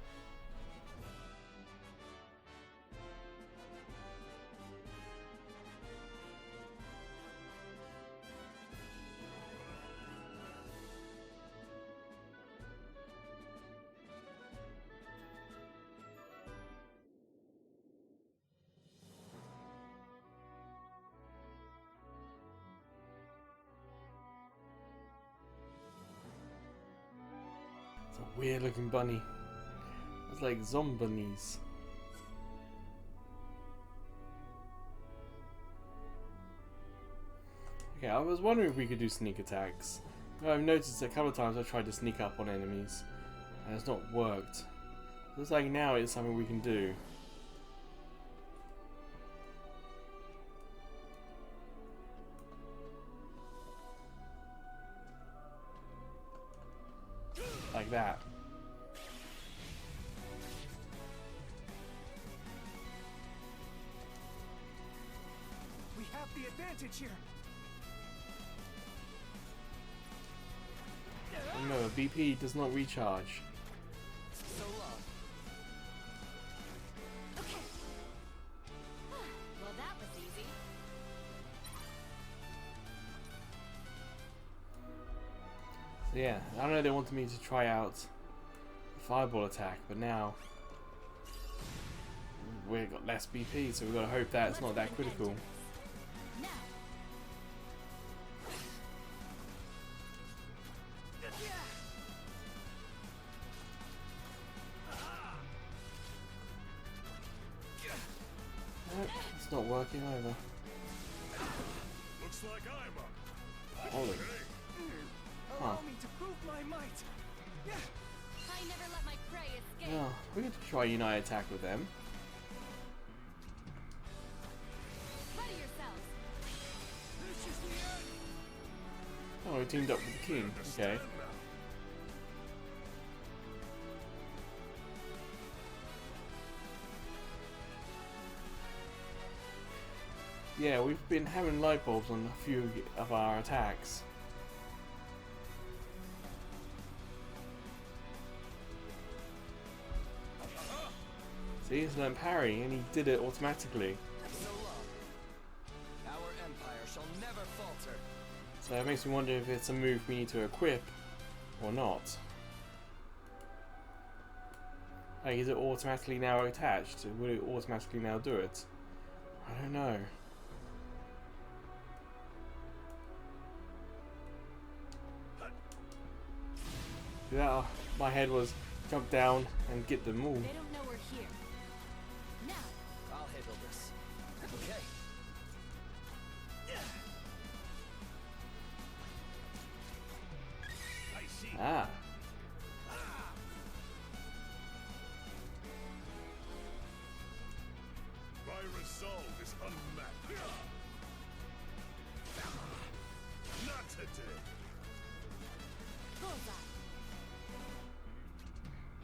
[SPEAKER 1] It's a weird looking bunny. It's like zombies. Okay, I was wondering if we could do sneak attacks. I've noticed a couple of times I've tried to sneak up on enemies and it's not worked. Looks like now it's something we can do. Like that.
[SPEAKER 4] We have the advantage here.
[SPEAKER 1] Oh no, BP does not recharge.
[SPEAKER 14] So long. Okay. Well, that was easy.
[SPEAKER 1] So yeah, I don't know, they wanted me to try out the fireball attack, but now we've got less BP, so we've got to hope that it's not that critical. It's not working either.
[SPEAKER 5] Looks like I'm up.
[SPEAKER 1] Holy. Huh.
[SPEAKER 4] Allow me to prove my might.
[SPEAKER 8] I never let my prey escape.
[SPEAKER 1] Yeah, we could try Unite attack with them.
[SPEAKER 8] Ready yourselves.
[SPEAKER 4] This is the end.
[SPEAKER 1] Oh, we teamed up with the king. Okay. Yeah, we've been having light bulbs on a few of our attacks. See, he's learned parry and he did it automatically.
[SPEAKER 6] So long. Our empire shall never falter.
[SPEAKER 1] So it makes me wonder if it's a move we need to equip or not. Like, is it automatically now attached? Will it automatically now do it? I don't know. Yeah, my head was jump down and get them all.
[SPEAKER 8] They don't know we're here. Now.
[SPEAKER 13] I'll handle this. Okay.
[SPEAKER 7] I see.
[SPEAKER 1] Ah.
[SPEAKER 5] My resolve is unmatched. Not today.
[SPEAKER 8] Bullseye.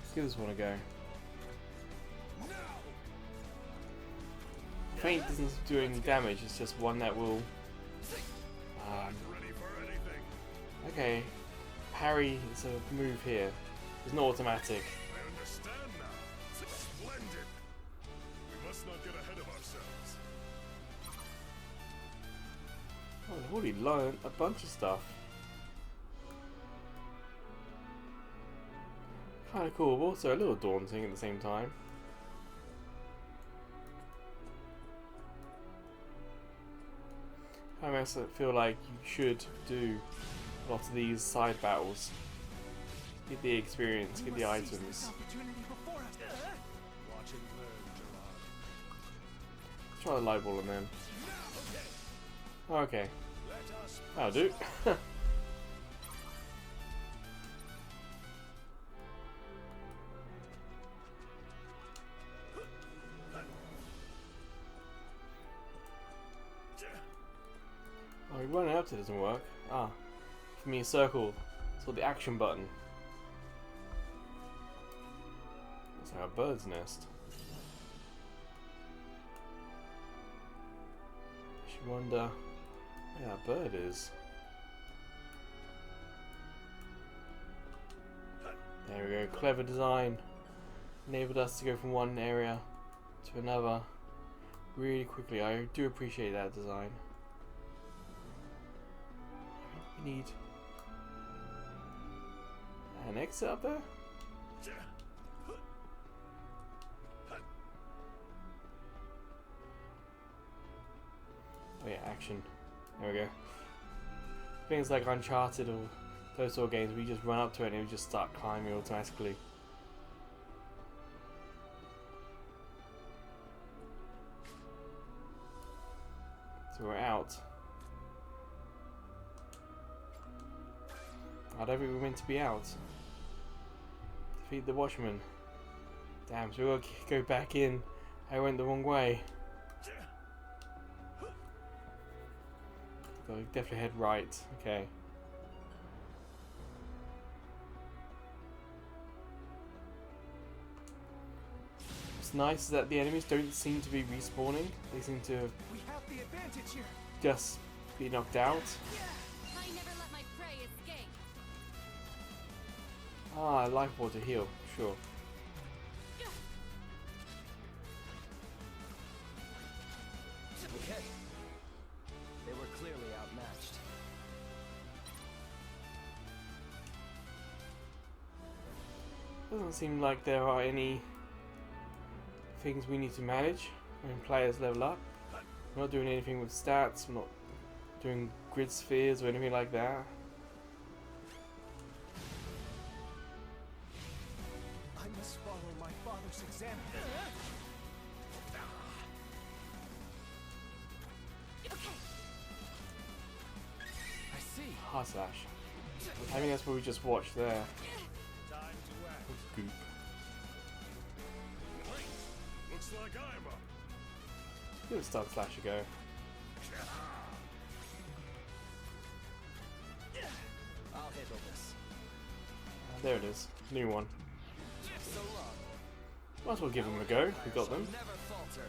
[SPEAKER 1] Let's give this one a go. Feint isn't doing damage, it's just one that will...
[SPEAKER 5] Ready for anything.
[SPEAKER 1] okay. Parry is a move here. It's not automatic.
[SPEAKER 5] I understand now. Splendid. We must not get ahead of ourselves.
[SPEAKER 1] Oh, I've already learned a bunch of stuff. Kind of cool, but also a little daunting at the same time. I feel like you should do a lot of these side battles. Get the experience, get the items.
[SPEAKER 7] Watch and learn, Gerard.
[SPEAKER 1] Try the light ball and then. Okay.
[SPEAKER 7] Let us
[SPEAKER 1] That'll do. Oh, we run out, it doesn't work. Ah, for me, a circle. It's called the action button. It's like a bird's nest. I should wonder where that bird is. There we go, clever design. Enabled us to go from one area to another really quickly. I do appreciate that design. We need an exit up there? Oh yeah, action. There we go. Things like Uncharted or those sort of games, we just run up to it and we just start climbing automatically. So we're out. I don't think we're meant to be out. Defeat the Watchman. Damn, so we gotta go back in. I went the wrong way. So definitely head right. Okay. What's nice is that the enemies don't seem to be respawning. They seem to
[SPEAKER 4] We have the advantage here.
[SPEAKER 1] just be knocked out.
[SPEAKER 8] I never let my prey escape.
[SPEAKER 1] Ah, life water heal, sure.
[SPEAKER 13] Okay. They were clearly outmatched.
[SPEAKER 1] Doesn't seem like there are any things we need to manage when players level up. We're not doing anything with stats, we're not doing grid spheres or anything like that.
[SPEAKER 4] I must follow my father's example.
[SPEAKER 13] I see.
[SPEAKER 1] Hard slash. I think that's what we just watched there.
[SPEAKER 7] time to act.
[SPEAKER 1] Goop.
[SPEAKER 5] Looks like I'm up.
[SPEAKER 1] Give it start slash ago.
[SPEAKER 13] I'll handle this.
[SPEAKER 1] There it is. New one.
[SPEAKER 13] So long.
[SPEAKER 1] Might as well give them a go. We got them.
[SPEAKER 13] Never falter.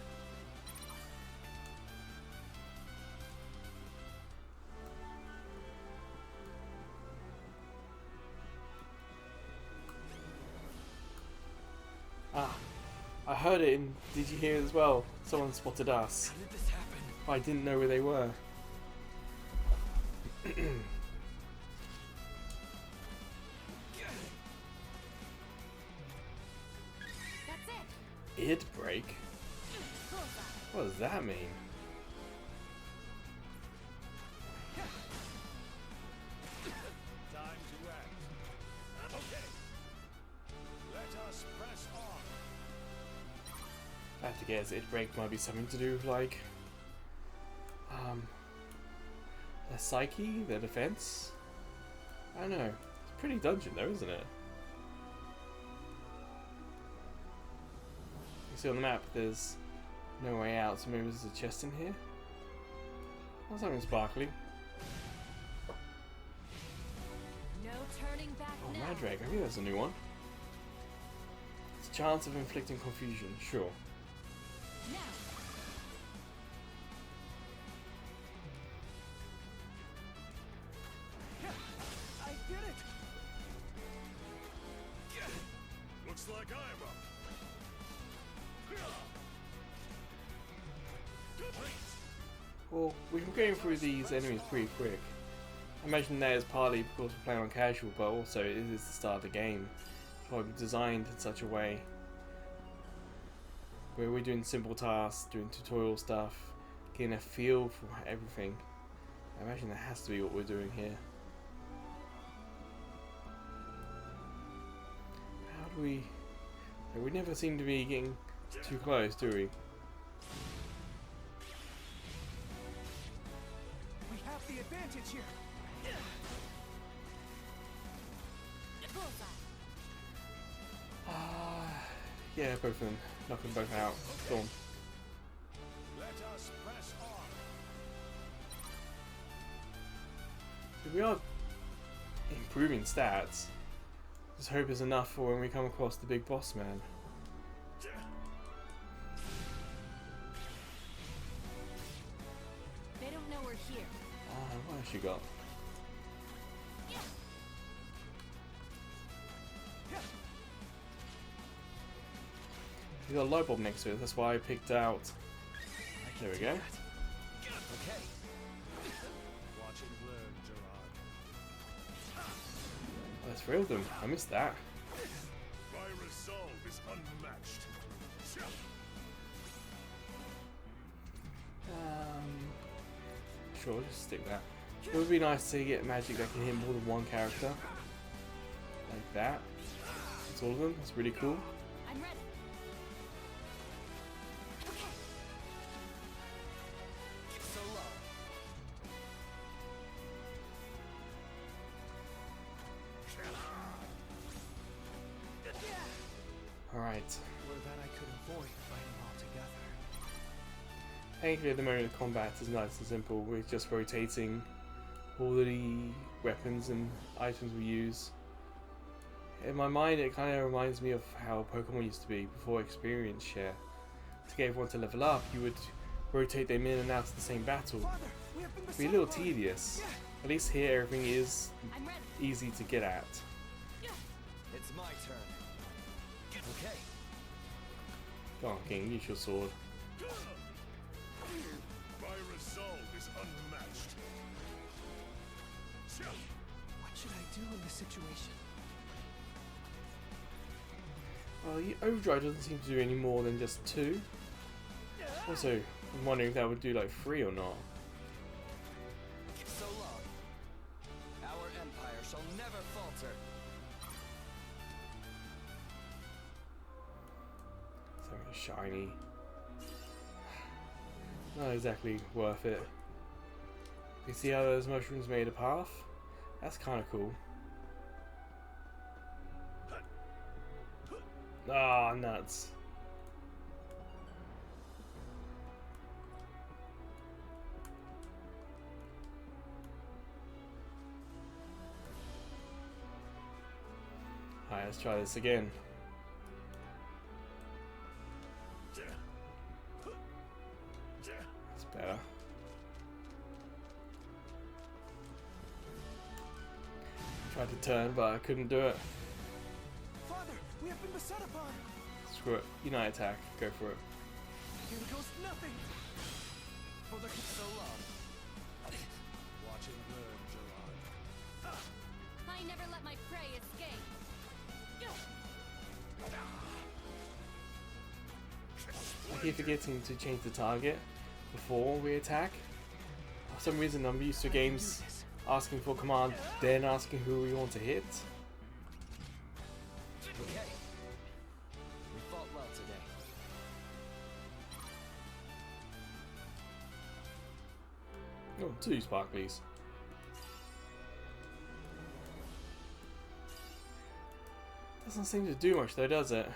[SPEAKER 1] Ah, I heard it in. Did you hear it as well? Someone spotted us.
[SPEAKER 13] How did this happen?
[SPEAKER 1] I didn't know where they were.
[SPEAKER 8] That's it.
[SPEAKER 1] Id break? What does that mean?
[SPEAKER 7] Time to act. Okay.
[SPEAKER 1] I have to guess it break might be something to do with like their psyche, their defense. I don't know. It's pretty dungeon though, isn't it? You see on the map there's no way out, so maybe there's a chest in here? Or something sparkly.
[SPEAKER 8] No turning back
[SPEAKER 1] Oh,
[SPEAKER 8] now.
[SPEAKER 1] Madrag, I think that's a new one. It's a chance of inflicting confusion, sure.
[SPEAKER 8] Now.
[SPEAKER 4] I did it!
[SPEAKER 5] Looks like I'm up.
[SPEAKER 1] Well, we've been going through these enemies pretty quick. I imagine that is partly because we're playing on casual, but also it is the start of the game. It's probably designed in such a way where we're doing simple tasks, doing tutorial stuff, getting a feel for everything. I imagine that has to be what we're doing here. How do we... We never seem to be getting too close, do we?
[SPEAKER 4] We have the advantage here.
[SPEAKER 1] Yeah, both of them. Knock them both out. Go on.
[SPEAKER 7] Let us press on.
[SPEAKER 1] If we are improving stats, just hope is enough for when we come across the big boss man.
[SPEAKER 8] They don't know we're here.
[SPEAKER 1] What has she got? You got a light bulb next to it, that's why I picked out. There we go.
[SPEAKER 7] Okay. Watch and learn, Gerard.
[SPEAKER 1] Oh, there's 3 of them. I missed that.
[SPEAKER 5] My resolve is unmatched.
[SPEAKER 1] Sure, just stick that. It would be nice to get magic that can hit more than one character. Like that. That's all of them. That's really cool.
[SPEAKER 8] I'm ready.
[SPEAKER 13] So long.
[SPEAKER 1] Alright.
[SPEAKER 4] Or that I could avoid fighting altogether.
[SPEAKER 1] Thankfully at the moment the combat is nice and simple. We're just rotating all of the weapons and items we use. In my mind it kind of reminds me of how Pokemon used to be before experience share. To get everyone to level up you would rotate them in and out of the same battle. It'd be a little tedious. At least here everything is easy to get at.
[SPEAKER 13] It's my turn. Okay.
[SPEAKER 1] Go on King, use your sword.
[SPEAKER 5] My resolve is unmatched.
[SPEAKER 4] What should I do in this situation?
[SPEAKER 1] Well, the Overdrive doesn't seem to do any more than just 2. Also, I'm wondering if that would do like 3 or not.
[SPEAKER 13] So long. Our empire shall never falter.
[SPEAKER 1] Something shiny. Not exactly worth it. You see how those mushrooms made a path? That's kind of cool. Ah, nuts. Alright, let's try this again. That's better. Tried to turn, but I couldn't do it.
[SPEAKER 4] Father, we have been beset upon.
[SPEAKER 1] Screw it. Unite attack. Go for it.
[SPEAKER 4] Here goes nothing.
[SPEAKER 13] For the so long.
[SPEAKER 7] Watch and learn, Gerard.
[SPEAKER 8] I never let my prey escape.
[SPEAKER 1] I keep forgetting to change the target before we attack. For some reason I'm used to games asking for command, then asking who we want to hit.
[SPEAKER 13] Okay. We fought well today.
[SPEAKER 1] Oh, 2 sparklies. Doesn't seem to do much though, does it?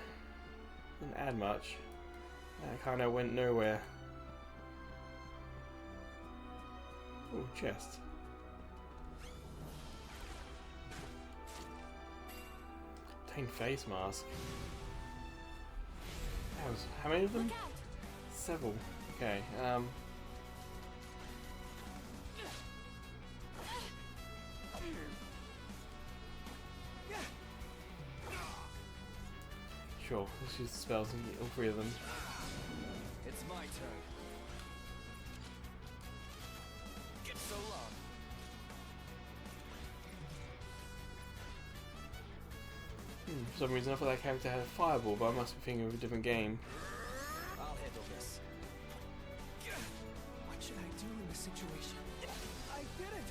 [SPEAKER 1] Didn't add much. That kind of went nowhere. Oh, chest. Obtain face mask. How many of them? Several. Okay. Sure, let's use the spells and get all 3 of them.
[SPEAKER 13] It's my turn. Get so long.
[SPEAKER 1] For some reason I thought that character had a fireball, but I must be thinking of a different game.
[SPEAKER 13] I'll handle this.
[SPEAKER 4] What should I do in this situation? I did it!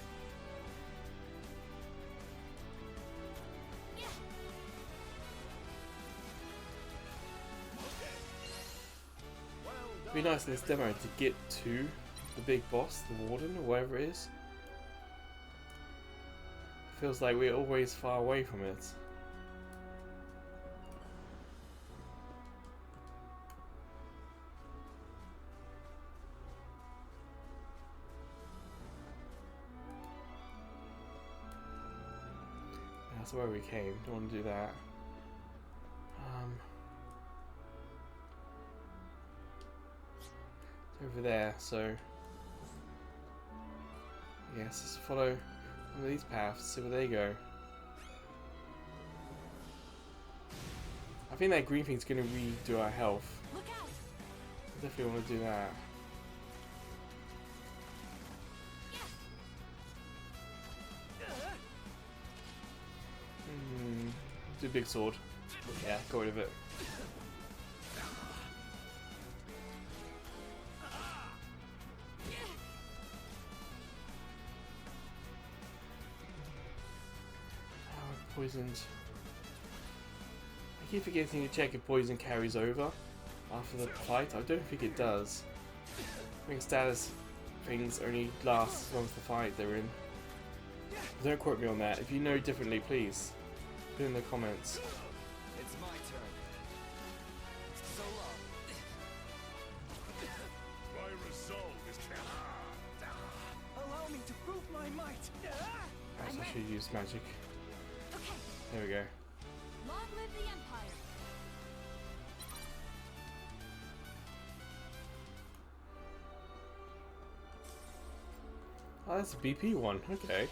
[SPEAKER 1] It'd be nice in this demo to get to the big boss, the warden, or whatever it is. Feels like we're always far away from it. That's where we came. Don't want to do that. It's over there, so yes, let's follow one of these paths, see where they go. I think that green thing's going to redo our health. I definitely want to do that. Do big sword. Yeah, got rid of it. Poisoned. I keep forgetting to check if poison carries over after the fight. I don't think it does. I think status things only last as long as the fight they're in. Don't quote me on that. If you know differently, please put in the comments.
[SPEAKER 13] It's my turn. So long.
[SPEAKER 5] My resolve is
[SPEAKER 4] Allow me to prove my might.
[SPEAKER 1] Perhaps I should use magic. There we go.
[SPEAKER 8] Long live the Empire.
[SPEAKER 1] Oh, that's a BP one. Okay.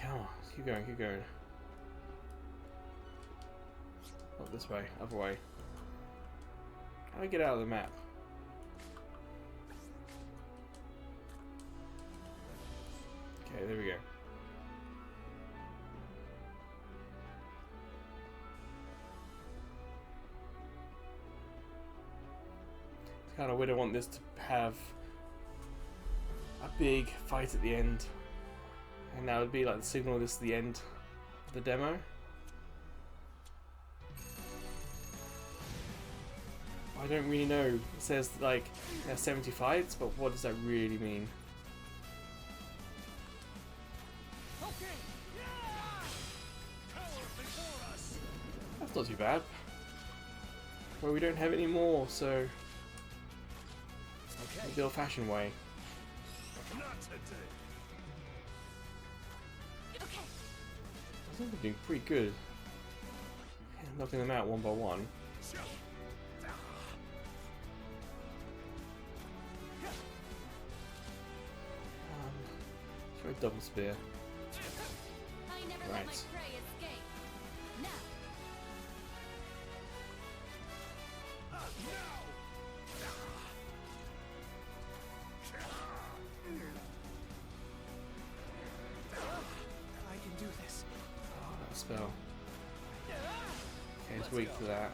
[SPEAKER 1] Come on, keep going, keep going. Not this way, other way. How do I get out of the map? Okay, there we go. It's kind of weird. I want this to have a big fight at the end, and that would be like the signal this is the end of the demo. I don't really know. It says like 70 fights, but what does that really mean? That's not too bad. Well, we don't have any more, so the old-fashioned way. I think we're doing pretty good. Knocking them out one by one. Try a double spear. Right.
[SPEAKER 4] I can do this.
[SPEAKER 1] Oh, that spell. Okay, it's weak to that.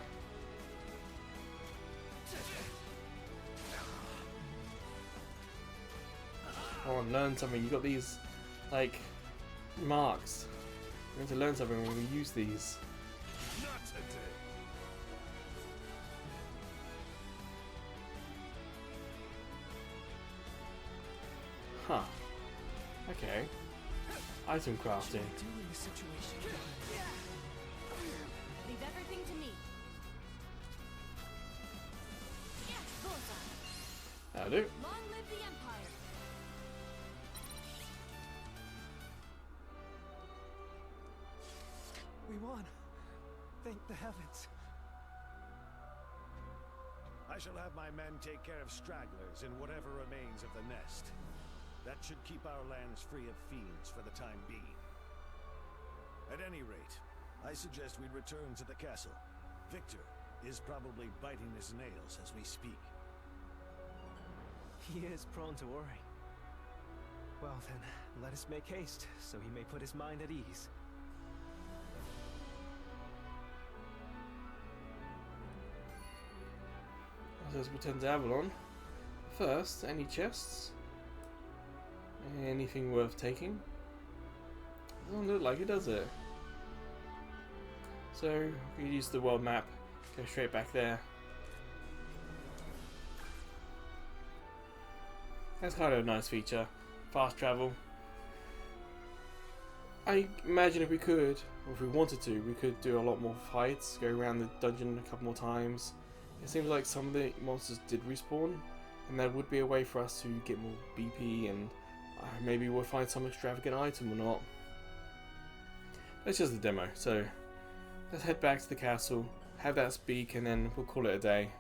[SPEAKER 1] Come on, learn something. You got these, like, marks. We're going to learn something when we use these.
[SPEAKER 5] Not today.
[SPEAKER 1] Huh. Okay. Item crafting.
[SPEAKER 8] Leave everything to me.
[SPEAKER 1] That'll do.
[SPEAKER 8] Long live the Empire.
[SPEAKER 4] We won. Thank the heavens.
[SPEAKER 7] I shall have my men take care of stragglers and whatever remains of the nest. That should keep our lands free of fiends for the time being. At any rate, I suggest we return to the castle. Victor is probably biting his nails as we speak.
[SPEAKER 4] He is prone to worry. Well then, let us make haste, so he may put his mind at ease.
[SPEAKER 1] Let's return to Avalon. First, any chests? Anything worth taking? Doesn't look like it, does it? So, we can use the world map, go straight back there. That's kind of a nice feature. Fast travel. I imagine if we could, or if we wanted to, we could do a lot more fights, go around the dungeon a couple more times. It seems like some of the monsters did respawn, and there would be a way for us to get more BP, and maybe we'll find some extravagant item or not. It's just a demo, so let's head back to the castle, have that speak, and then we'll call it a day.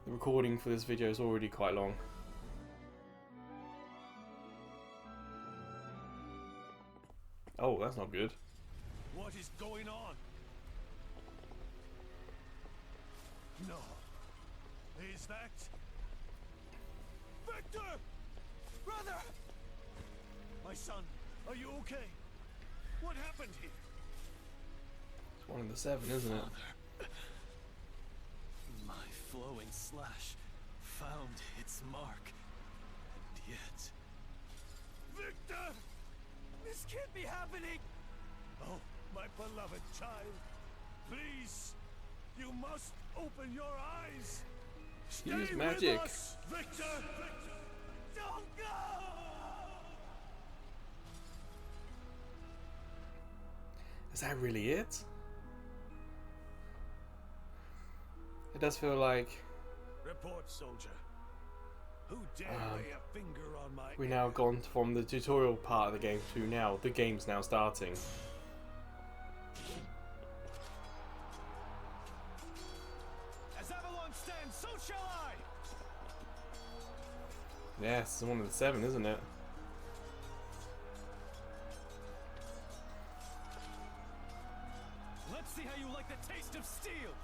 [SPEAKER 1] The recording for this video is already quite long. Oh, that's not good.
[SPEAKER 7] What is going on? No. Is that... Victor! Brother! My son, are you okay? What happened here?
[SPEAKER 1] It's one of the 7, isn't it?
[SPEAKER 10] My flowing slash found its mark. And yet...
[SPEAKER 7] Victor! This can't be happening! Oh, my beloved child. Please, you must open your eyes.
[SPEAKER 1] Use
[SPEAKER 7] Stay
[SPEAKER 1] magic.
[SPEAKER 7] with us, Victor! Don't go!
[SPEAKER 1] Is that really it? It does feel like
[SPEAKER 7] Report, soldier. Who dare lay a finger on my...
[SPEAKER 1] we've now gone from the tutorial part of the game to now the game's now starting.
[SPEAKER 6] As Avalon stands, so shall I!
[SPEAKER 1] Yes, it's one of the 7, isn't it?
[SPEAKER 6] Let's see how you like the taste of steel!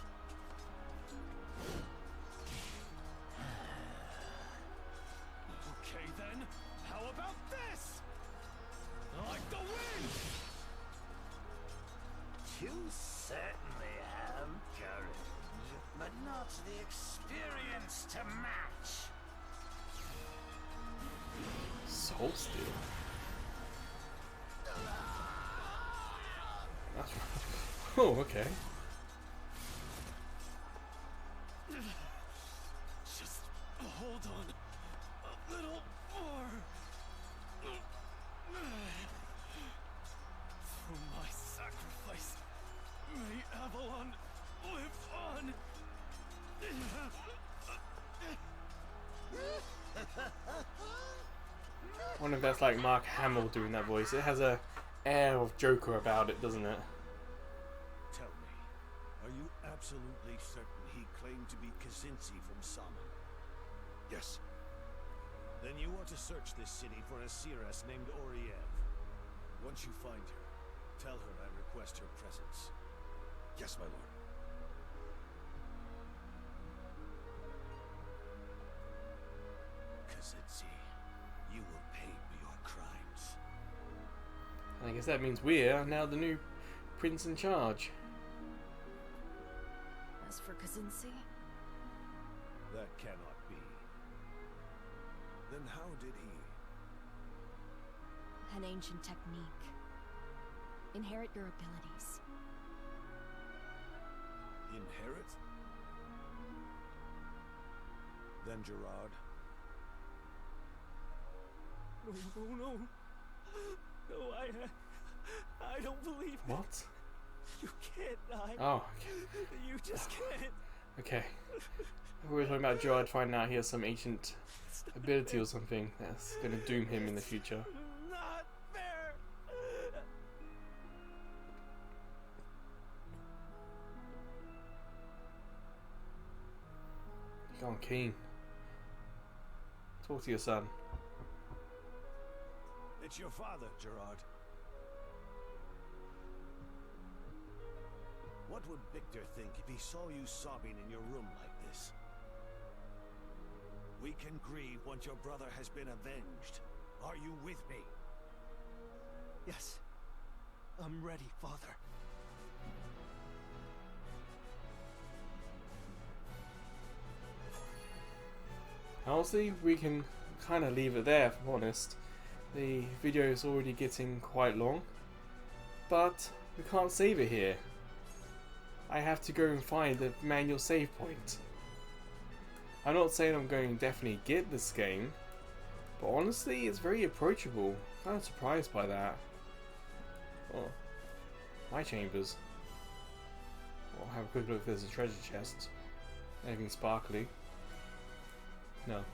[SPEAKER 6] Okay then, how about this? Like the wind!
[SPEAKER 15] You certainly have courage, but not the experience to match.
[SPEAKER 1] Soul Steel. That's oh, okay.
[SPEAKER 6] Just hold on a little more. Through my sacrifice, may Avalon live on.
[SPEAKER 1] I wonder if that's like Mark Hamill doing that voice. It has a air of Joker about it, doesn't it?
[SPEAKER 7] Tell me, are you absolutely certain he claimed to be Kazinci from Sama?
[SPEAKER 5] Yes.
[SPEAKER 7] Then you are to search this city for a seeress named Oriev. Once you find her, tell her I request her presence.
[SPEAKER 5] Yes, my lord.
[SPEAKER 7] Kazinci, you will pay for your crimes.
[SPEAKER 1] I guess that means we're now the new prince in charge.
[SPEAKER 12] As for Kazinci,
[SPEAKER 7] That cannot be. Then how did he?
[SPEAKER 12] An ancient technique. Inherit your abilities.
[SPEAKER 7] Inherit? Then Gerard?
[SPEAKER 4] No. No, I don't believe it.
[SPEAKER 1] What?
[SPEAKER 4] You can't die.
[SPEAKER 1] Oh,
[SPEAKER 4] You just can't.
[SPEAKER 1] okay. We were talking about Gerard finding out he has some ancient ability or something that's going to doom him in the future.
[SPEAKER 4] Not fair.
[SPEAKER 1] Go on, Keen. Talk to your son.
[SPEAKER 7] It's your father, Gerard. What would Victor think if he saw you sobbing in your room like this? We can grieve once your brother has been avenged. Are you with me?
[SPEAKER 4] Yes. I'm ready, Father.
[SPEAKER 1] Honestly, we can kind of leave it there, if I'm honest. The video is already getting quite long, but we can't save it here. I have to go and find the manual save point. I'm not saying I'm going to definitely get this game, but honestly, it's very approachable. I'm kind of surprised by that. Oh, my chambers. I'll have a quick look if there's a treasure chest. Anything sparkly? No.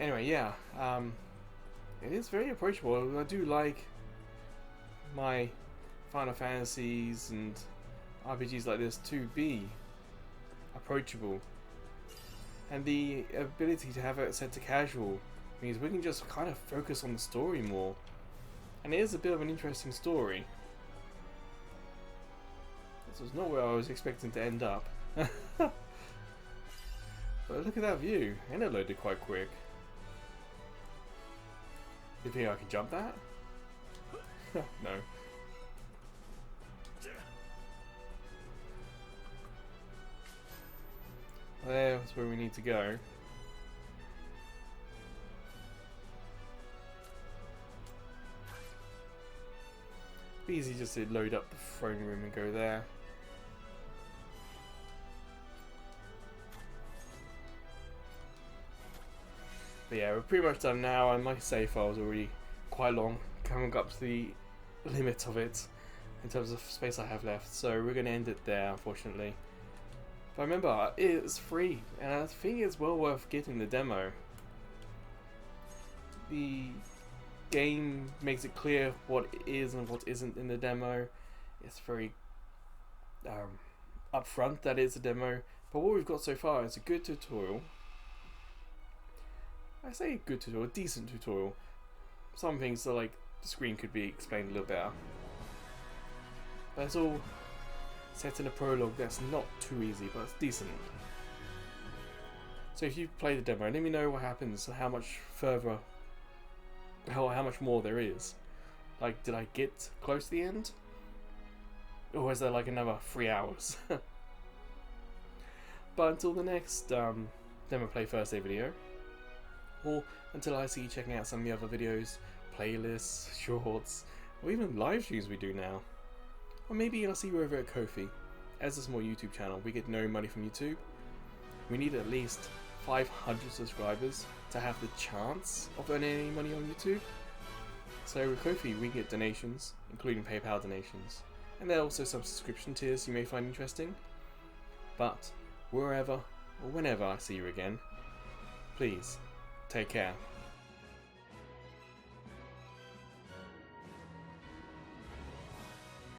[SPEAKER 1] Anyway, yeah. It is very approachable. I do like my Final Fantasies and RPGs like this to be approachable. And the ability to have it set to casual means we can just kind of focus on the story more. And it is a bit of an interesting story. This was not where I was expecting to end up. But look at that view, and it loaded quite quick. You think I can jump that? No. That's where we need to go. Be easy just to load up the throne room and go there. But yeah, we're pretty much done now, and my save file is already quite long, coming up to the limit of it in terms of space I have left, so we're going to end it there, unfortunately. But remember, it's free, and I think it's well worth getting the demo. The game makes it clear what is and what isn't in the demo. It's very upfront that it's a demo, but what we've got so far is a good tutorial. I say a good tutorial, a decent tutorial. Some things are like the screen could be explained a little better. But it's all set in a prologue that's not too easy, but it's decent. So if you play the demo, let me know what happens, how much further, how much more there is. Like, did I get close to the end? Or is there like another 3 hours? But until the next demo play first day video, or until I see you checking out some of the other videos, playlists, shorts, or even live streams we do now. Or maybe I'll see you over at Ko-fi. As a small YouTube channel, we get no money from YouTube. We need at least 500 subscribers to have the chance of earning any money on YouTube. So with Ko-fi, we get donations, including PayPal donations. And there are also some subscription tiers you may find interesting. But wherever or whenever I see you again, please take care.